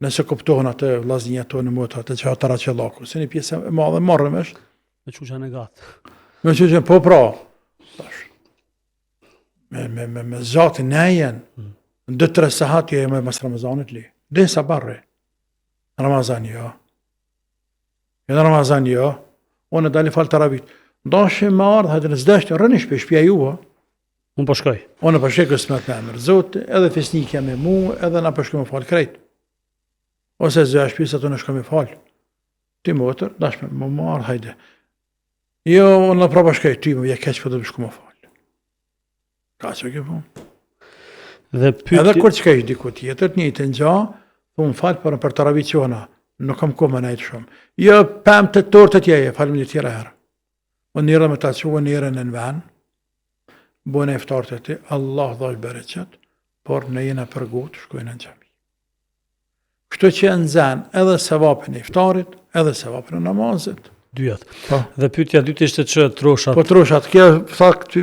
Nëse kuptohen atë vlazinja tonë në motë, atë që ha taraqëllako. Se një pjesë e madhe marrëm është, Me çuçën e gat. me që po pra, tash, me zatin nejen, në 2-3 sahat jo e me mas Ramazanit li. Dhe sa barre. Ramazan jo. Në Ramazan jo. Unë dali falë taravit. Ndashë me ardhë, hajtë në zdeshtë, rëni shpia jua. Unë po shkoj. Unë po shkoj kësmet me emër Zotë, edhe fisnikja me mu, edhe na po shkoj me falë krejt. Ose zë shpisat unë shkoj me falë. Ti motër, dashme, më marë, hajde. Jo, unë në prapa shkoj, ty më vje keq për të më shku më falë. Ka që ke punë. Dhe Edhe kur që ka ishtë diku tjetër, një të nxha, po më falë për taravit qona, nuk kam ko më najtë shumë. Jo, 5 torë të tjeje, falëm një tjera herë. Unë njëra me ta qua njëra në ven, bojnë e iftarët e ti, Allah dhash bereqet, por në jena përgut, shkojnë në gjami. Kështu që e nëzën edhe sevapin e iftarit, edhe sevapin e namazit. dyjat. Po. Dhe pyetja e dytë ishte që troshat. Po troshat, kjo fakt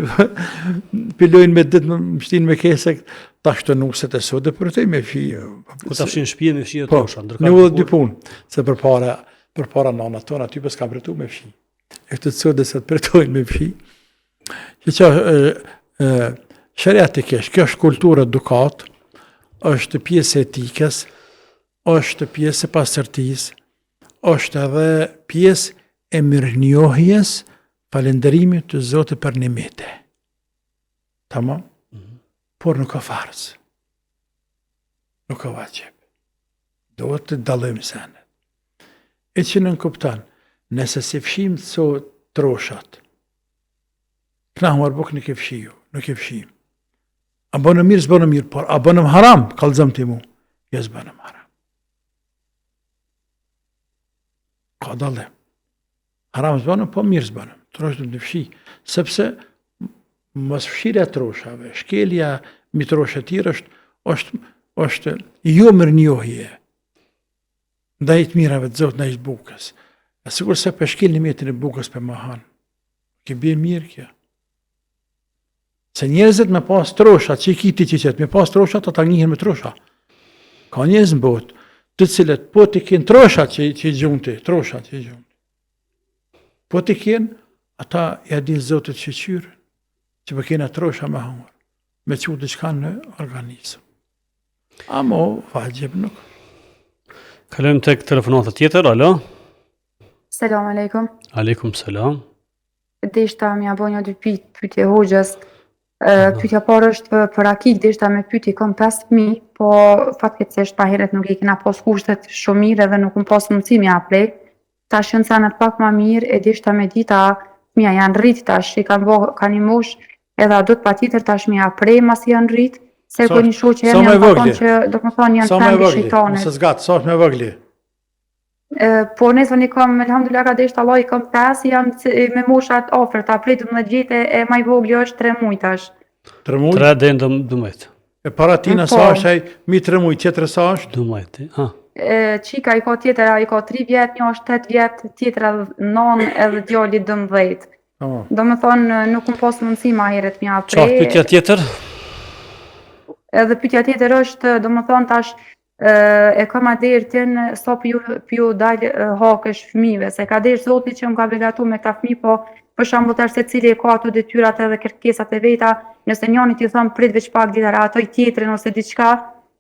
pilojnë me ditë më shtinë me kesek, tash të nuset e sotë për të me fije. Ku ta fshin shtëpi me fshije Po, trosha, në udhë dy punë, se përpara nana tona aty pas kam përtu me fshi. E këtë të sotë se të përtojnë me fshi. Që shariatikisht, kjo është kulturë edukat, është pjesë etikës, është pjesë e pastërtisë, është edhe pjesë e mirënjohjes, falënderimit të Zotit për nimete. Tamam? Por nuk ka farz. Nuk ka vajqip. Do të dalojmë sene. E që nën kuptan, nëse si fshim të troshat, këna huar buk nuk e fshiju, nuk e fshim. A bënë mirë, s'bënë mirë, por a bënë haram, kalëzëm të mu, jo s'bënë haram. Ka dalim. Haram s'bënë, po mirë s'bënë. Trosht në fshi, sepse mos fshirja troshave, shkelja mi troshe tjërë është jo mirënjohje ndaj të mirave të Zotit, ndaj të bukës. A sigur se për shkel një metin e bukës për mahan. Ke bje mirë kja. Se njerëzit me pas trosha, që i kiti që qëtë, me pas trosha, ta njihen me trosha. Ka njerëz në botë, të cilët po t'i kenë trosha që i gjunti, trosha që i gjunti. Po t'i kenë, ata ja din Zotit shqyqyrën, që po kena trosha me hangër, me që diçka në organizëm. Amo, vajgjib nuk. Kalojmë tek telefonata tjetër, alo? Selam aleikum. Aleikum selam. Deshta m'ja bo një dy pyetje hoxhës. Pyetja parë është për akik, deshta me pyetje kam 5 fëmijë, po fatkeqësisht pa herët nuk i kena pas kushtet shumë mirë edhe nuk pas mundësi m'ja plek. Tash janë sanet pak më mirë e deshta me dita fëmija janë rrit tash, i kanë një mosh edhe adut patjetër tash m'ja prej mas janë rrit. Se ku një shoqë jemi janë thonë që do të thonë janë pemë shejtanit. Sa zgat, sa është me vogli? Po nesër i kam, elhamdulillah ka desht Allah i kam 5, janë me moshat afër, ta prej 12 vjetë e maj vogli është 3 muj tash. 3 muj? 3 deri në 12. E para tina sa është ai, mi 3 muj, tjetër sa është? 12, ha. Qika i ka tjetër, i ka 3 vjetë, një është 8 vjetë, tjetër edhe 9 edhe djali 12. Do me thonë nuk më pas mundësi ma heret mja prej. Qartë pyetja tjetër? Edhe pyetja tjetër është, do me thonë tash, e kam adertin sa pju dalë hakësh fëmijëve, se ka derë Zoti që më ka begatu me këta fëmijë, po për shembull tash secili ka ato detyrat edhe kërkesat e veta, nëse njëri ti thon prit veç pak ditëra ato i tjetrin ose diçka,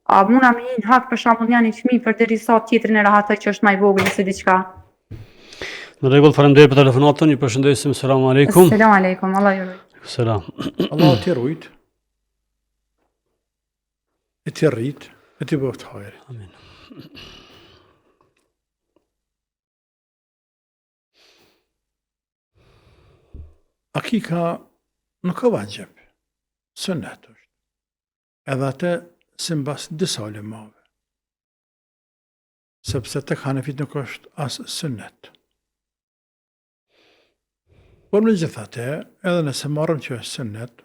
a muna me një hak për shembull janë fëmijë për derisa tjetrin e rahatoj që është më i vogël ose diçka. Në rregull, faleminderit për telefonatën, ju përshëndesim, selam aleikum. Selam aleikum, Allah ju ruaj. Selam. Allah t'i rujt. E t'i rrit, e t'i bëft hajri. Amin. Akika nuk ka vajgjep, sënnet është. Edhe atë si mbas disa ulemave. Sepse të Hanefit nuk është as sënnet. Por me gjithate, edhe nëse marrëm që është sënnet,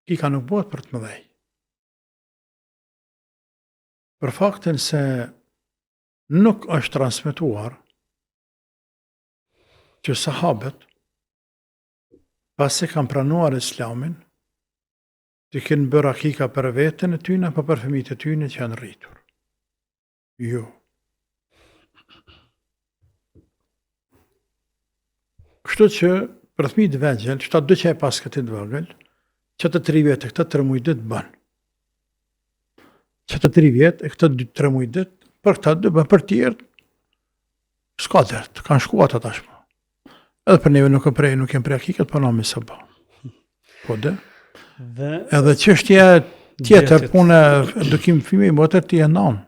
akika nuk bëhet për të mëdhej. Për faktin se nuk është transmituar që sahabët pasi kanë pranuar islamin të kënë bërë akika për vetën e tyne apo për fëmijët e tyne që janë rritur. Jo. Kështu që për fëmijët e vegjël, që ta dy që e pas këtë të vogël, që të 3 vjetë e këtë 3 muj ditë banë. Që të 3 vjetë e këtë 3 muj ditë, për këta dy banë, për tjertë, s'ka dërtë, kanë shkuat ata tashmë. Edhe për neve nuk e prej, nuk jem prej akikat, për nami së ba. Po dhe? Edhe çështja tjetër, punë edukim fëmijë, motër ti e nanë.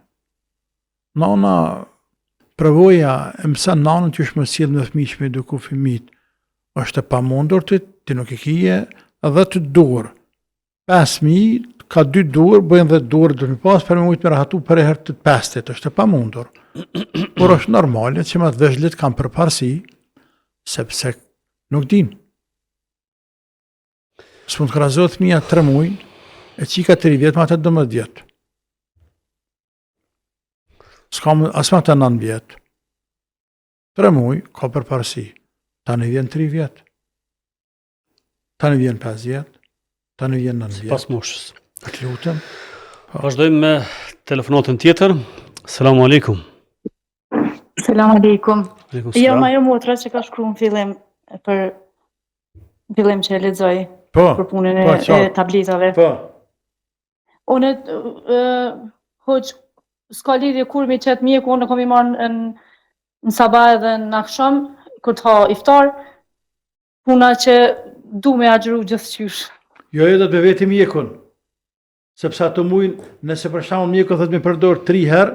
Nana, përvoja e mësan nanën që është më sjellë me fëmijë që me eduku fëmijët, është e pamundur ti nuk e kije edhe të durë. 5.000, ka 2 durë, bëjnë 10 durë, do të pas për me mujtë me rahatu për e herë të 5-tit, është e pamundur. Por është normale që më të vëzhlit kanë përparësi, sepse nuk din. Së mund të krazohet fëmija 3 muj, e qika 3 vjetë, ma të 12 vjetë. S'ka as ma të 9 vjetë. 3 muj, ka përparësi. Ta në vjen 3 vjetë. Ta në vjen 5 vjetë. Ta në vjen 9 vjetë. Pas moshës. Të lutem. Vazhdojmë me telefonatën tjetër. Selamu alaikum. Selam aleikum. Aleikum Jo, selam. ajo motra që ka shkruar në fillim që e lexoj Po. për punën Po, e tabletave. Po. Unë hoq s'ka lidhje kur mi qëtë mjeku, unë kom i marrë në sabah edhe në aksham, kur të ha iftar, puna që du me agjëru gjithçysh. Jo, do të veti mjekun. Sepse ato mujnë, nëse për shembull mjeku thotë me përdor 3 herë,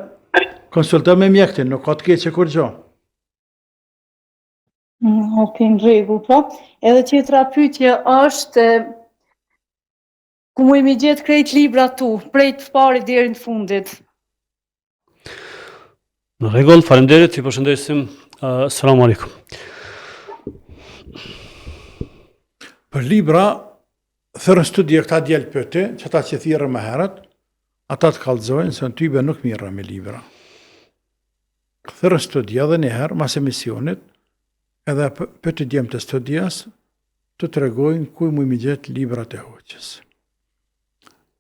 konsulto me mjektin, nuk ka të keqe kur gjë. Ok, në rregull, po. Edhe tjetra pyetje është ku mu mi gjetë krejt libra tu, prej të parit deri në fundit. Në rregull, faleminderit, ju përshëndesim. Selamu alaikum. Për libra, thërën studje këta djelë pëti, që ta që thirë më herët, ata të kallëzojnë, se në tybe nuk mirë me libra. Thërën studje dhe njëherë, mas emisionit, edhe pëti djemë të studijas, të tregojnë ku mu mi gjetë librat e hoqës.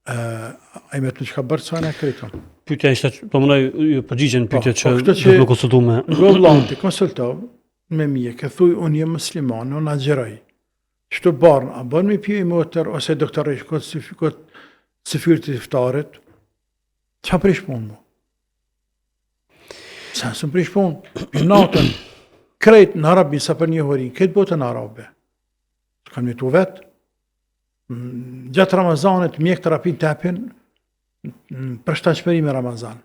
A i me të në që ka bërë sa në kritëm. Pyetja ishte, po mënoj ju përgjigjen pyetja që kështu do të më konsultu me. Nga vllati konsultov me mjek, e thuj unë jem musliman, unë agjeroj. Çto barn, a bën me pije motor ose doktorish kot sifyrt të iftarit? Qa prish punë mu? Sa së prish punë? Natën, krejt në Arabi, sa për një horin, këtë botën Arabe. Kanë mitu vetë. Gjatë Ramazanit, mjek terapin të apin, për shtatshmëri me Ramazan.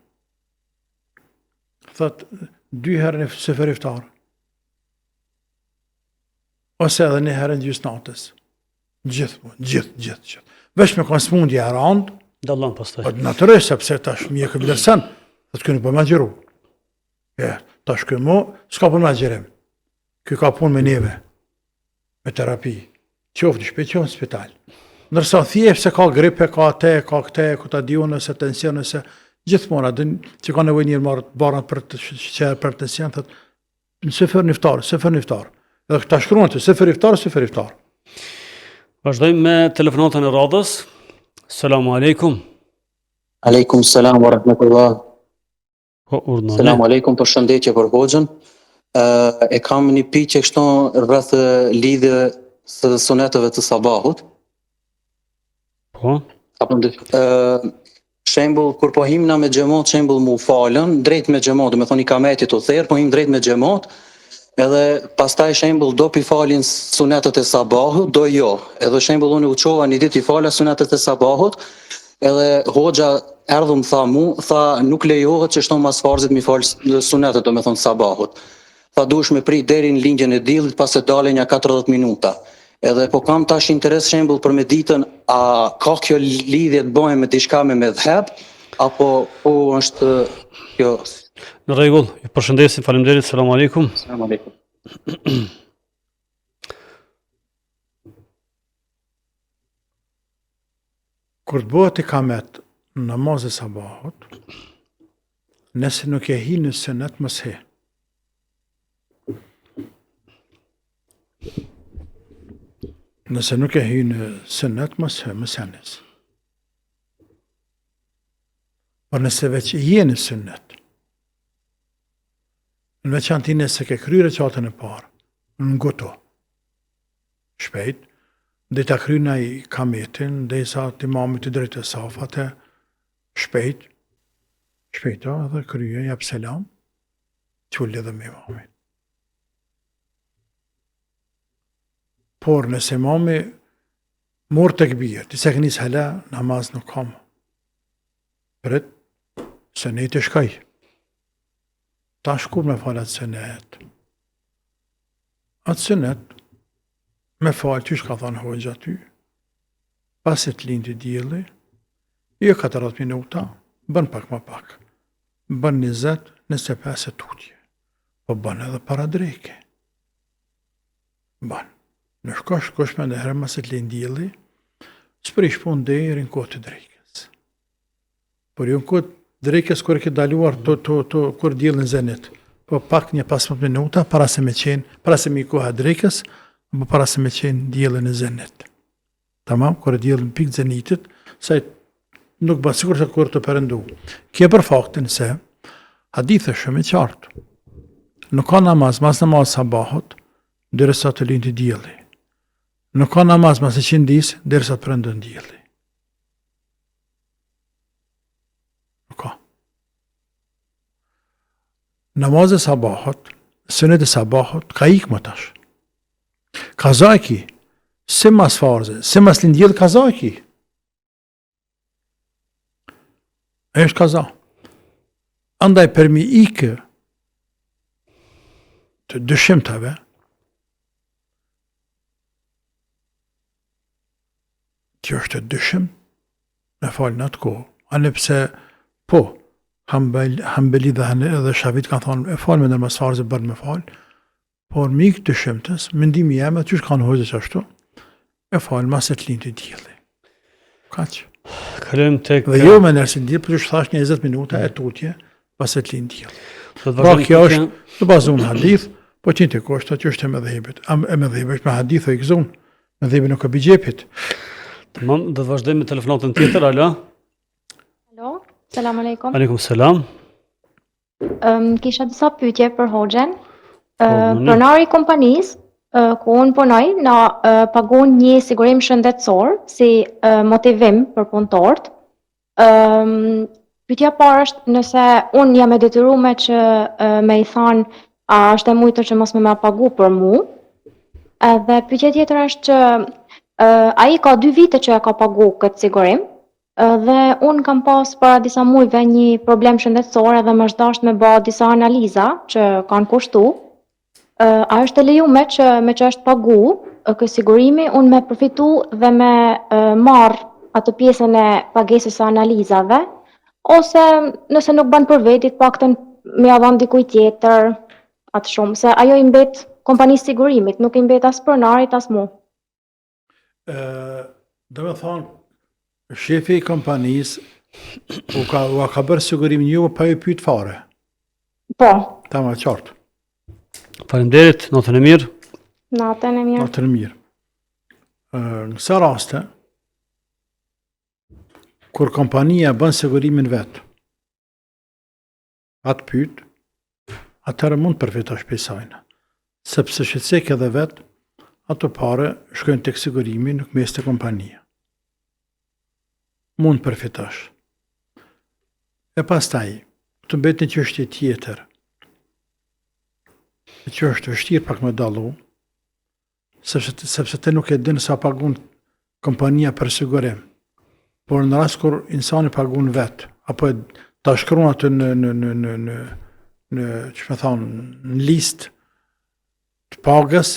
Thot, 2 herë në sefer iftar. Ose edhe 1 herë në gjysë natës. Gjithë. Vesh me kanë smundje e randë, Dallon pastaj. Natyrisht, sepse tash mjekë vlerësan, dhe të kënë për ma gjeru. Tash kënë mu, s'ka për ma gjerim. Kënë ka punë me neve, me terapi, qoftë në shpe, qoftë në spital. Nërsa thjesht se ka gripe, ka te, ka këte, ku ta diu nëse tension, nëse gjithmonë, adin që ka nevoj njërë marrë barën për të qerë për tension, thët, në sefer niftar. Edhe ta shkruan të sefer iftar. Vazhdojmë me telefonatën e radhës. Selamu alaikum. Aleikum selam wa rahmatullah. Urdhënoni. Selamu alaikum, përshëndetje për hoxhën. E kam një pyetje kështu rreth lidhje së suneteve të sabahut. Po. Apo shembull kur po himna me xhamat, shembull mu falën drejt me xhamat, do të thonë ikametit u therr, po him drejt me xhamat. Edhe pastaj shembull do pi falin sunetet e sabahut, do jo. Edhe shembull unë u çova një ditë i fala sunetet e sabahut, edhe hoxha erdhëm tha nuk lejohet që shton mas farzit mi fal sunetet, do me thonë sabahut. Tha duhesh me prit deri në lindjen e diellit, pas e dalë një 40 minuta. Edhe po kam tash interes shembull për me ditën, a ka kjo lidhje të bëjë me diçka me medhheb, apo po është kjo? Në rregull, ju përshëndesim, faleminderit, selam aleikum. Selam aleikum. Kur të bëhet ikamet në namaz e sabahut, nëse nuk e hi në sunet, mos he. Nëse nuk e hi në sunet, mos he, mos henes. Por nëse veç je në sunet, në veçanti nëse ke kryre qatën e parë, në goto, shpejt, dhe ta kryna i kametin, dhe i sa të imamit të drejtë e safate, shpejt, edhe kryje, jap selam, qulli dhe me imamit. Por nëse imami mor të këbirë, të se kënis hala, namaz nuk kam. Pret, se ne të shkaj. Ta shku me falat sënet. Atë sënet, me falë që shka thonë hoxha ty, pasit lindi djeli, jo 40 minuta, bën pak më pak, bën 20, 25 tutje, po bën edhe para dreke. Bën. Në shkosh me ndëherë masit lindi djeli, s'prish pun dhe i rinë kohë të drekes. Por jo në kohë drekes kur e ke daluar kur djelin zenit, po pak një 15 minuta para se mi koha drekes, apo para se me qenë djelin e zenit. Tamam, kur e djelin pik zenitit, se nuk bën sikur se kur të përëndu. Kje për faktin se hadith është shumë i qartë. Nuk ka namaz, mas namaz sabahut, derisa të lindi djeli. Nuk ka namaz, mas e qindis, derisa të përëndën djeli. Namaz e sabahut, sunet e sabahut, ka ikë më tash. Kazaki, se mas farze, se mas lindjel kazaki. E është kaza. Andaj përmi ikë të dëshimtave, që është dëshim, me falë në atë kohë. Anëpse, po, Hambeli dhe Shavit kanë thonë, e falë me nërmas farze, bërë me falë, por mikë të shimtës, mendimi jeme, që është kanë hojtë që ashtu, e falë maset linë të djeli. Kaq. Dhe jo me nërsin djeli, për që thash një 20 minuta e tutje, maset linë djeli. Pra kjo është të bazun hadith, po qënë të koshtë, që është e me dhejbet. E me dhejbet me hadith e i këzun, Mëdhimi nuk e bigjepit. Tamam, do të vazhdojmë me telefonatën tjetër, alo. Alo, selam aleikum. Aleikum selam. Kisha disa pyetje për hoxhen. Muni. Pronari i kompanisë ku unë punoj na pagon një sigurim shëndetësor si motivim për punëtorët. Pyetja parë është nëse unë jam e detyruar që me i thanë a është e mujtur që mos më pagu për mu. Edhe pyetja tjetër është që ai ka 2 vite që e ka pagu këtë sigurim. Dhe unë kam pas para disa muajve një problem shëndetësor edhe më është dashur me bë disa analiza që kanë kushtu. A është e lejuar që me që është pagu ky sigurimi unë me përfitu dhe me marr atë pjesën e pagesës së analizave, ose nëse nuk bën për veti, paktën me ia dhënë dikujt tjetër atë shumë, se ajo i mbet kompanisë sigurimit, nuk i mbet as pronarit as mu. Do me thonë, shefi i kompanisë u ka bërë sigurimin juve pa ju pyet fare. Po, Tamam, qartë. Faleminderit, natën e mirë. natën e mirë. Natën e mirë. Në kësa raste, kur kompania bën sigurimin vetë, atë pyet, atëherë mund përfitosh prej sajna. Sepse shqetësek edhe vetë, ato pare shkojnë tek sigurimi, nuk mes të kompania. Mund përfitosh. E pastaj, të mbet një çështje tjetër, që është vështirë pak me dallu, sepse te nuk e din sa pagun kompania për sigurim. Por në rast kur insani pagun vetë, apo ta shkruan atë në që me thonë, në listë të pagës,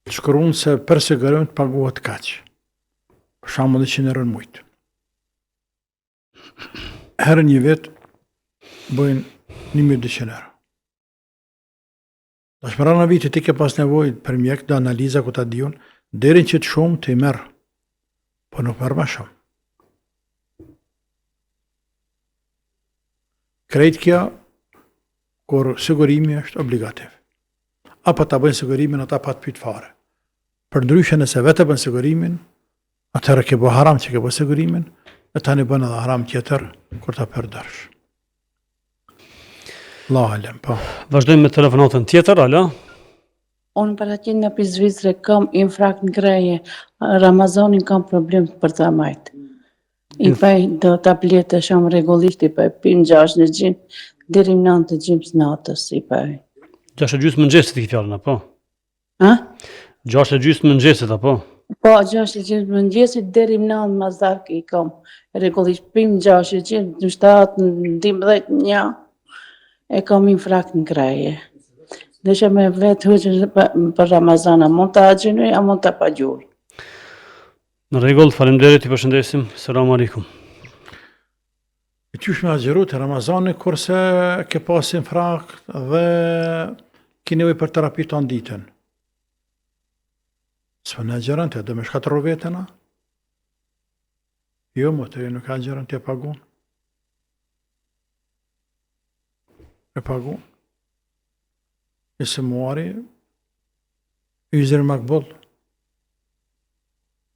të shkruan se për sigurim të paguhet kaq. Për shembull 100 euro në muaj. Herën një vit bëjnë 1200 euro. Tash më rana vitit ti ke pas nevojë për mjek dhe analiza ku ta diun, deri që të shumë të i merr, po nuk merr më shumë. Krejt kjo, kur sigurimi është obligativ. Apo ta bëjnë sigurimin, ata pa të pyet fare. Për ndryshe nëse vetë bën sigurimin, atëherë ke bë haram që ke bë sigurimin, e tani bën edhe haram tjetër kur ta përdorsh. Allah alem, po. Vazhdojmë me telefonatën tjetër, alo. Unë para qenë në Zvicre kam infrakt në greje, Ramazanin kam problem për ta majtë. I paj do tablete shumë rregullisht, i paj pim 6 në gjimë, deri në 9 gjimës natës, i paj. 6:30 mëngjesit i fjalën, apo? Ha? 6:30 mëngjesit, apo? Po, 6 gjimës mëngjesit, deri në 9 mazark i kam rregullisht, pim 6 gjimës, në 7, në 12, një, e kam infrakt në greje. Desha me vetë hëgjën për Ramazana, mund të agjenoj, a mund të pagjur. Në rregull, faleminderit, i përshëndesim. Selam aleikum. E qysh me agjeru të Ramazani, kurse ke pas infrakt dhe ki nevojë për terapi të ditën. Së në agjeron të dhe me shkatëru vetëna? Jo, më të nuk agjeron të e pagun. E pagun. Nëse muari, yzir makbul.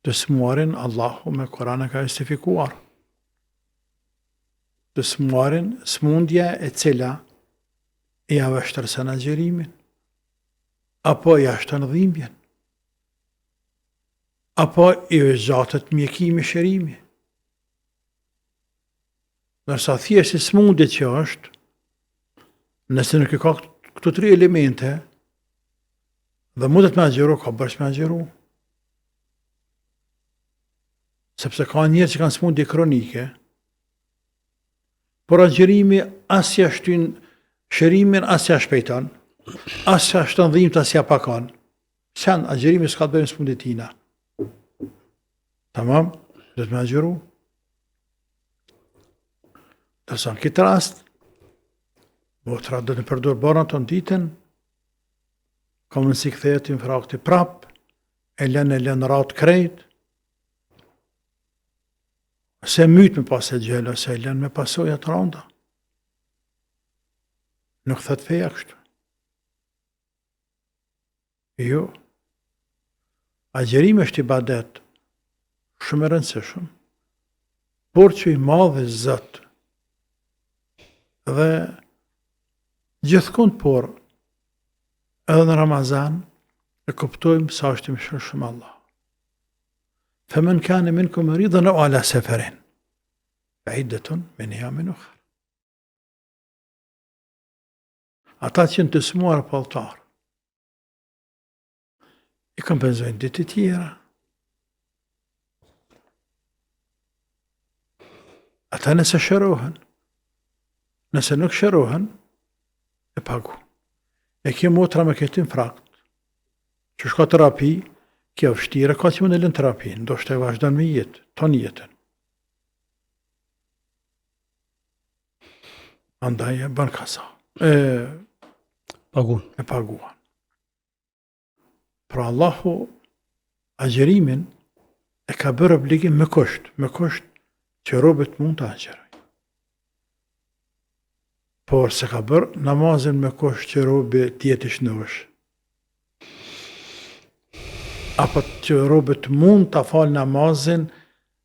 Të muarin, Allahu me Koran e ka justifikuar. Të muarin, smundja e cila i avështërsen agjerimin, apo i ashtën dhimbjen, apo i vëzatët mjekimi shërimi. Nërsa thjesht smundje që është, nëse nuk e ka këto 3 elemente, dhe mundet me agjeru, ka bërsh me agjeru. Sepse ka njerë që kanë smundje kronike, por agjerimi asja shtyn shërimin, asja shpejton, asja shtën dhimt, asja pakon. Sen, agjerimi s'ka të bëjmë smundje tina. Tamam, dhe të me agjeru. Dërsa në këtë rast, botra dhe në përdur barën të në ditën, ka mënësi këthejet infrakti prap, e lën ratë krejt, se mytë me pas e gjellë, se e lën me pasojat randa. Nuk thët feja kështu. Jo. Agjerimi është ibadet shumë e rëndësishëm, por që i madh i Zot. Dhe gjithkund por edhe në Ramazan e kuptojmë sa është i mëshirshëm Allah. Faman kana minkum maridan aw ala safarin fa'iddatun min ayamin ukhra. Ata që janë të smuar pa altar i kompenzojnë ditë të tjera. Ata nëse shërohen, nëse nuk shërohen, e pagu. E kjo motra me këtë infrakt, që shka terapi, kjo vështire, ka që më në lën terapi, ndoshta e vazhdon me jetë, ton jetën. Andaj e bën kasa. E paguan. Pra Allahu agjerimin e ka bërë obligim me kusht që robët mund të agjerojnë. Por se ka bërë namazin me kusht që robët tjetë i shnosh. Apo që robët mund të falë namazin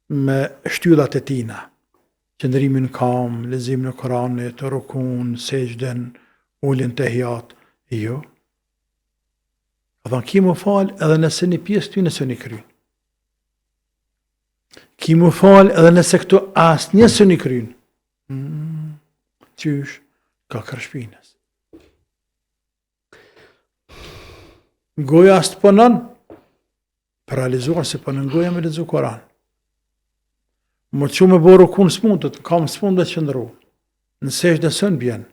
me shtyllat e tina. Qëndrimin kam, lezimin e Koranit, rukun, sejdën, ulin të hijat. Jo. Ka thonë, ki mu falë edhe nëse një pjesë ty nëse një krynë. Ki mu falë edhe nëse këtu asë njësë një krynë. Qysh, ka kërshpinës. Goja asë të pënën, paralizuar se pënën goja me lezu Koran. Më që me boru kun s'mundët, kam s'mundët që ndëru. Nëse është dhe sënë bjenë,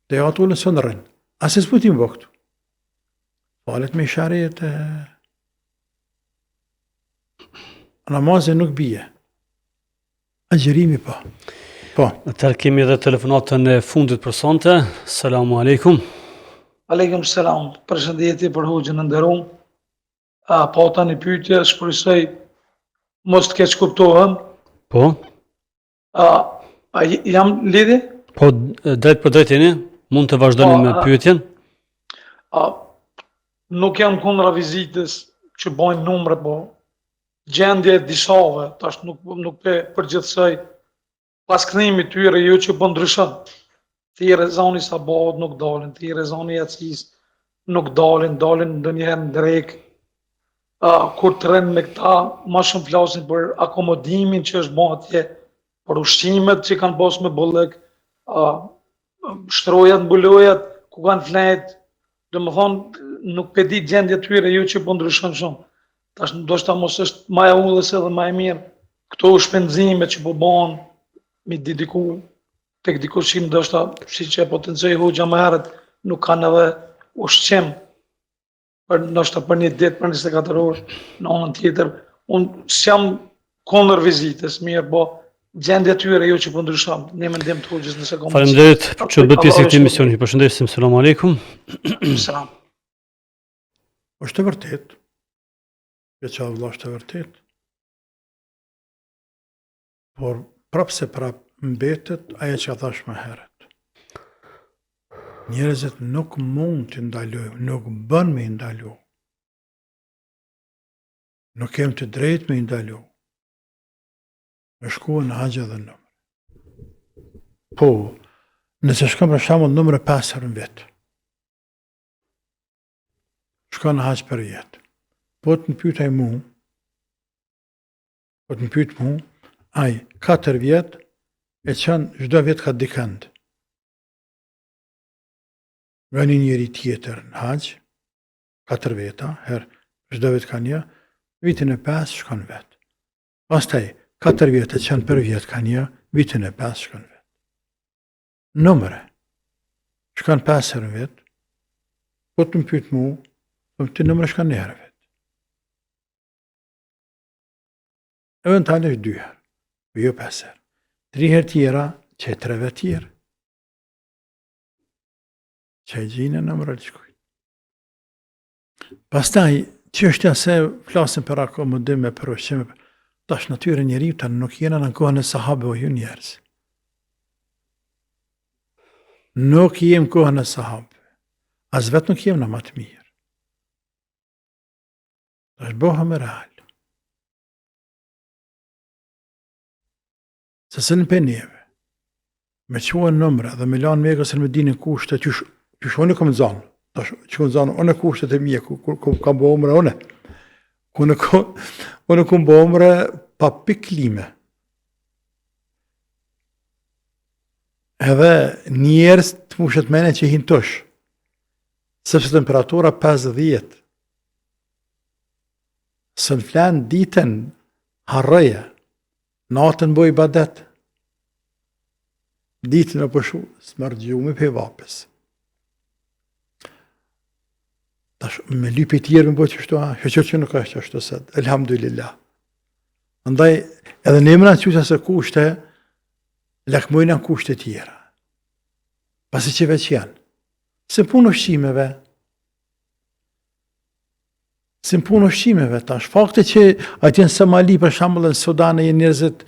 dhe ja tullën sënë rënë. Asë s'putim bë këtu. Falet me isharet namazin nuk bije. Agjerimi pa. Atëherë kemi edhe telefonatën e fundit për sonte. Selamu alaikum. Aleikum selam. Përshëndetje për hoxhën e nderuar. Po tani pyetje, shpresoj mos të keq kuptohem. Po. Jam lidhi? Po, drejt për drejt jeni, mund të vazhdoni me pyetjen. Nuk jam kundra vizitës që bojnë numre, po gjendje disave, tash nuk përgjithsoj pas kthimit tyre jo që po ndryshon. Ti rezoni sabat nuk dalin, ti rezoni jacis nuk dalin ndonjëherë në drek. Kur të rënë me këta, ma shumë flasin për akomodimin që është bën atje, për ushqimet që kanë pas me bollëk, shtrojat, mbulojat, ku kanë flet, dhe më thonë, nuk pe di gjendje tyre jo që po ndryshon shumë. Tash ndoshta mos është ma e ullës edhe ma e mirë, këto shpenzime që po bën, mi didiku, tek dikushim ndoshta, si që e potencoj hoxha më herët, nuk kanë edhe ushqim, ndoshta për një ditë, për 24 orë, në anën tjetër, unë s'jam kundër vizitës, mirë, po gjendja tyre jo që po ndryshon, ne mendim të hoxhës nëse ka. Faleminderit që bët pjesë i këtij misioni. Përshëndesim, selam aleikum. Selam. Është e vërtet, veça vëlla është e vërtet, por prapë se prapë mbetet ajo që thash më herët. Njerëzit nuk mund të ndalojnë, nuk bën me ndalu. Nuk kem të drejtë me ndalu. Me shku në haqë dhe nëmër. Po, nëse shkëm për shembull nëmër 5 herë në vetë, shkon në haqë për jetë. Po të më pytaj mu, aj, 4 vjetë, e qënë çdo vjetë ka dikënd. Nga një njëri tjetër në haqë, 4 vjeta, çdo vjetë ka një, vitin e 5 shkon vetë. Pastaj, 4 vjetë e qënë për vjetë ka një, vitin e 5 shkon vetë. Numre, shkon 5 herë vetë, po të më pyet mu, të numre shkon 1 herë vetë. Eventualisht 2 herë, jo 5 herë. 3 herë tjera, që 3 vetë tjerë. Që e gjinë në numre të shkujnë. Pastaj, çështja se flasim për akomodim me për ushqime, tash natyre njeriu tani nuk jena në kohën e sahabe o ju njerëz. Nuk jem kohën e sahabe. As vetë nuk jem në më të mirë. Tash bëhem real. Se së në penjeve, me quen nëmre dhe me lanë mega se me dinin kushtet, që unë kom zanë, tash që kom zanë, unë kushtet e mje, ku kam bo omre, unë kom bo omre pa piklime. Edhe njerës të mushet mene që hinë tësh, sepse temperatura 50, së në flanë ditën harrëja, natën boj badet, ditën e pëshu, smërgjume për vapës. Tash, me lypi tjerë me boj qështu, që nuk është qështu sëtë, elhamdulillah. Andaj, edhe ne mëna qysa se kushte, lakmojnë në kushte tjera. Pasi që veç janë. Se punë ushqimeve, tash, fakte që atjen Somali, për shambull, në Sudan e njerëzit,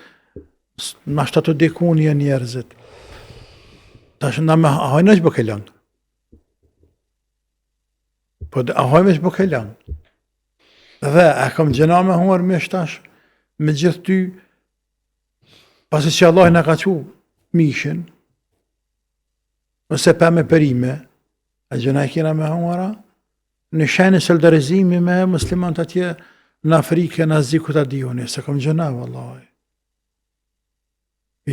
në ashtë të dekun e njerëzit. Tash, na me ahojnë është bëke langë. Po ahojnë është bëke langë. Dhe, e kam gjena me huar me shtash, me gjithë ty, pasi që Allah në ka që mishin, ose pa me perime, a gjena e kina me huara, në shenë solidarizimi me muslimant atje në Afrike, në Azikut Adioni, se kam gjena, vëllaj.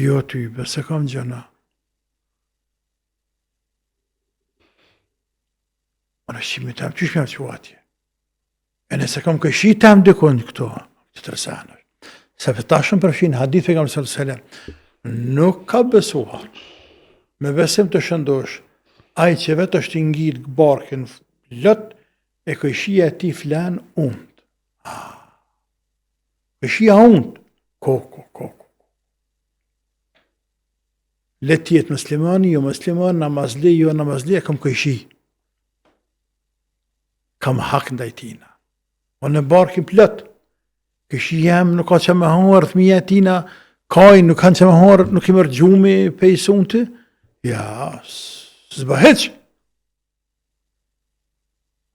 Jo ty, se kam gjena. Në shqimi tem, qysh me që atje? E nëse kam këshi tem dikon këto, që të rësanër. Se për tashën përfshin, hadith për kamë sëllë, nuk ka besuar, me besim të shëndosh, aj që vetë është ngit barkin lët, e këshia ti flan unë. Këshia unë. Ko. Le tjetë muslimani, jo muslimani, namazli, jo namazli, e kam këshi. Kam hak ndaj tina. O në barkin plët, këshi jem nuk ka që me hërë, thmija tina, kaj nuk kanë që me hërë, nuk i mërë gjumi pe i sunti, ja, zbaheq.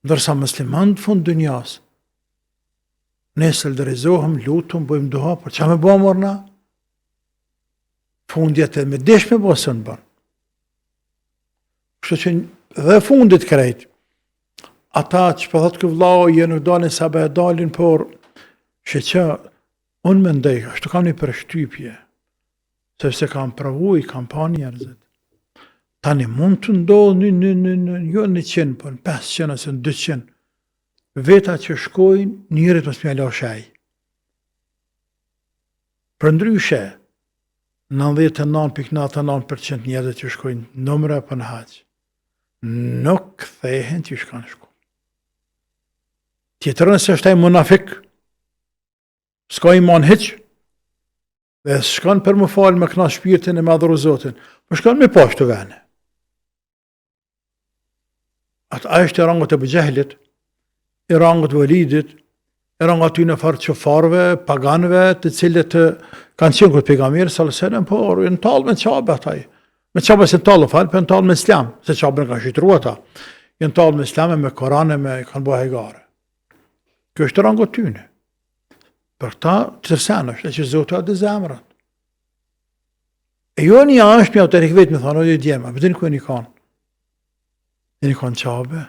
Ndërsa musliman të fund dënjas, ne sëldërizohëm, lutëm, bëjmë duha, për që me bëmë orna? Fundjet e me desh me bësën bënë. Kështë që dhe fundit krejt, ata që për thotë këvlau, je nuk dalin sa be dalin, por që unë me ndej, ashtu kam një përshtypje, sepse kam pravu i kampani njerëzit. Tani mund të ndodhë jo 100, për 500 ose 200, veta që shkojnë, njërit mos m'ja la shaj. Për ndryshe, 99.99% njerëzit që shkojnë numra për në haqë, nuk kthehen që shkanë shku. Tjetërën se është ai munafik, s'ka iman hiq, dhe s'kan për më falë me kna shpirtin e me adhuru Zotin, më shkan me pashtë të vene. Atë është i rangot e Bëgjehlit, i rangot Walidit, i rangot ty në farë qëfarve, paganve, të cilët kanë qenë këtë pejgamberi sallallahu alaihi wasallam, por në talë me qabe ataj. Me qabe se në talë falë, për në talë me islam, se qabe në kanë shqytru ata. Në talë me islam, me Korane, me kanë bëhe hegare. Kjo është rangot tyne. Për ta të tërsen është, e që Zotë atë zemrat. E jo një është mja të rikvet me thonë, o dhe djema, për të një ku e një kanë. E një kanë qabe.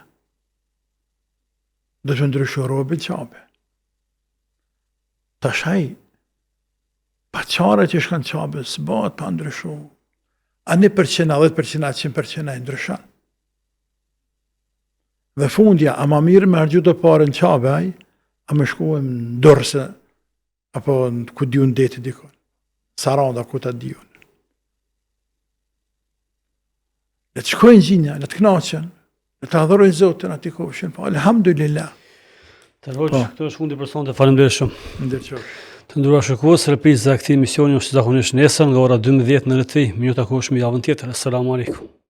Dhe të ndryshu robin qabe. Ta shaj, pa qare që shkanë qabe, së bëhet pa ndryshu. A 1%, 10%, 100% e ndryshan. Dhe fundja, a ma mirë me hargju të pare në qabe, a me shkuem në dorse, apo në ku diun deti dikon. Saranda ku ta diun. Le të shkojnë gjinja, le të knaqen, le të adhurojnë Zotin ati kofshin, po alhamdulillah. Të rrojqë, këto është fundi për sonte, faleminderit shumë. Ndërqosh. Të ndëruar shikues, reprizë e këtij misioni është zakonisht nesër nga ora 12 në Litvi. Mirë takohemi javën tjetër. Asalamu alaikum.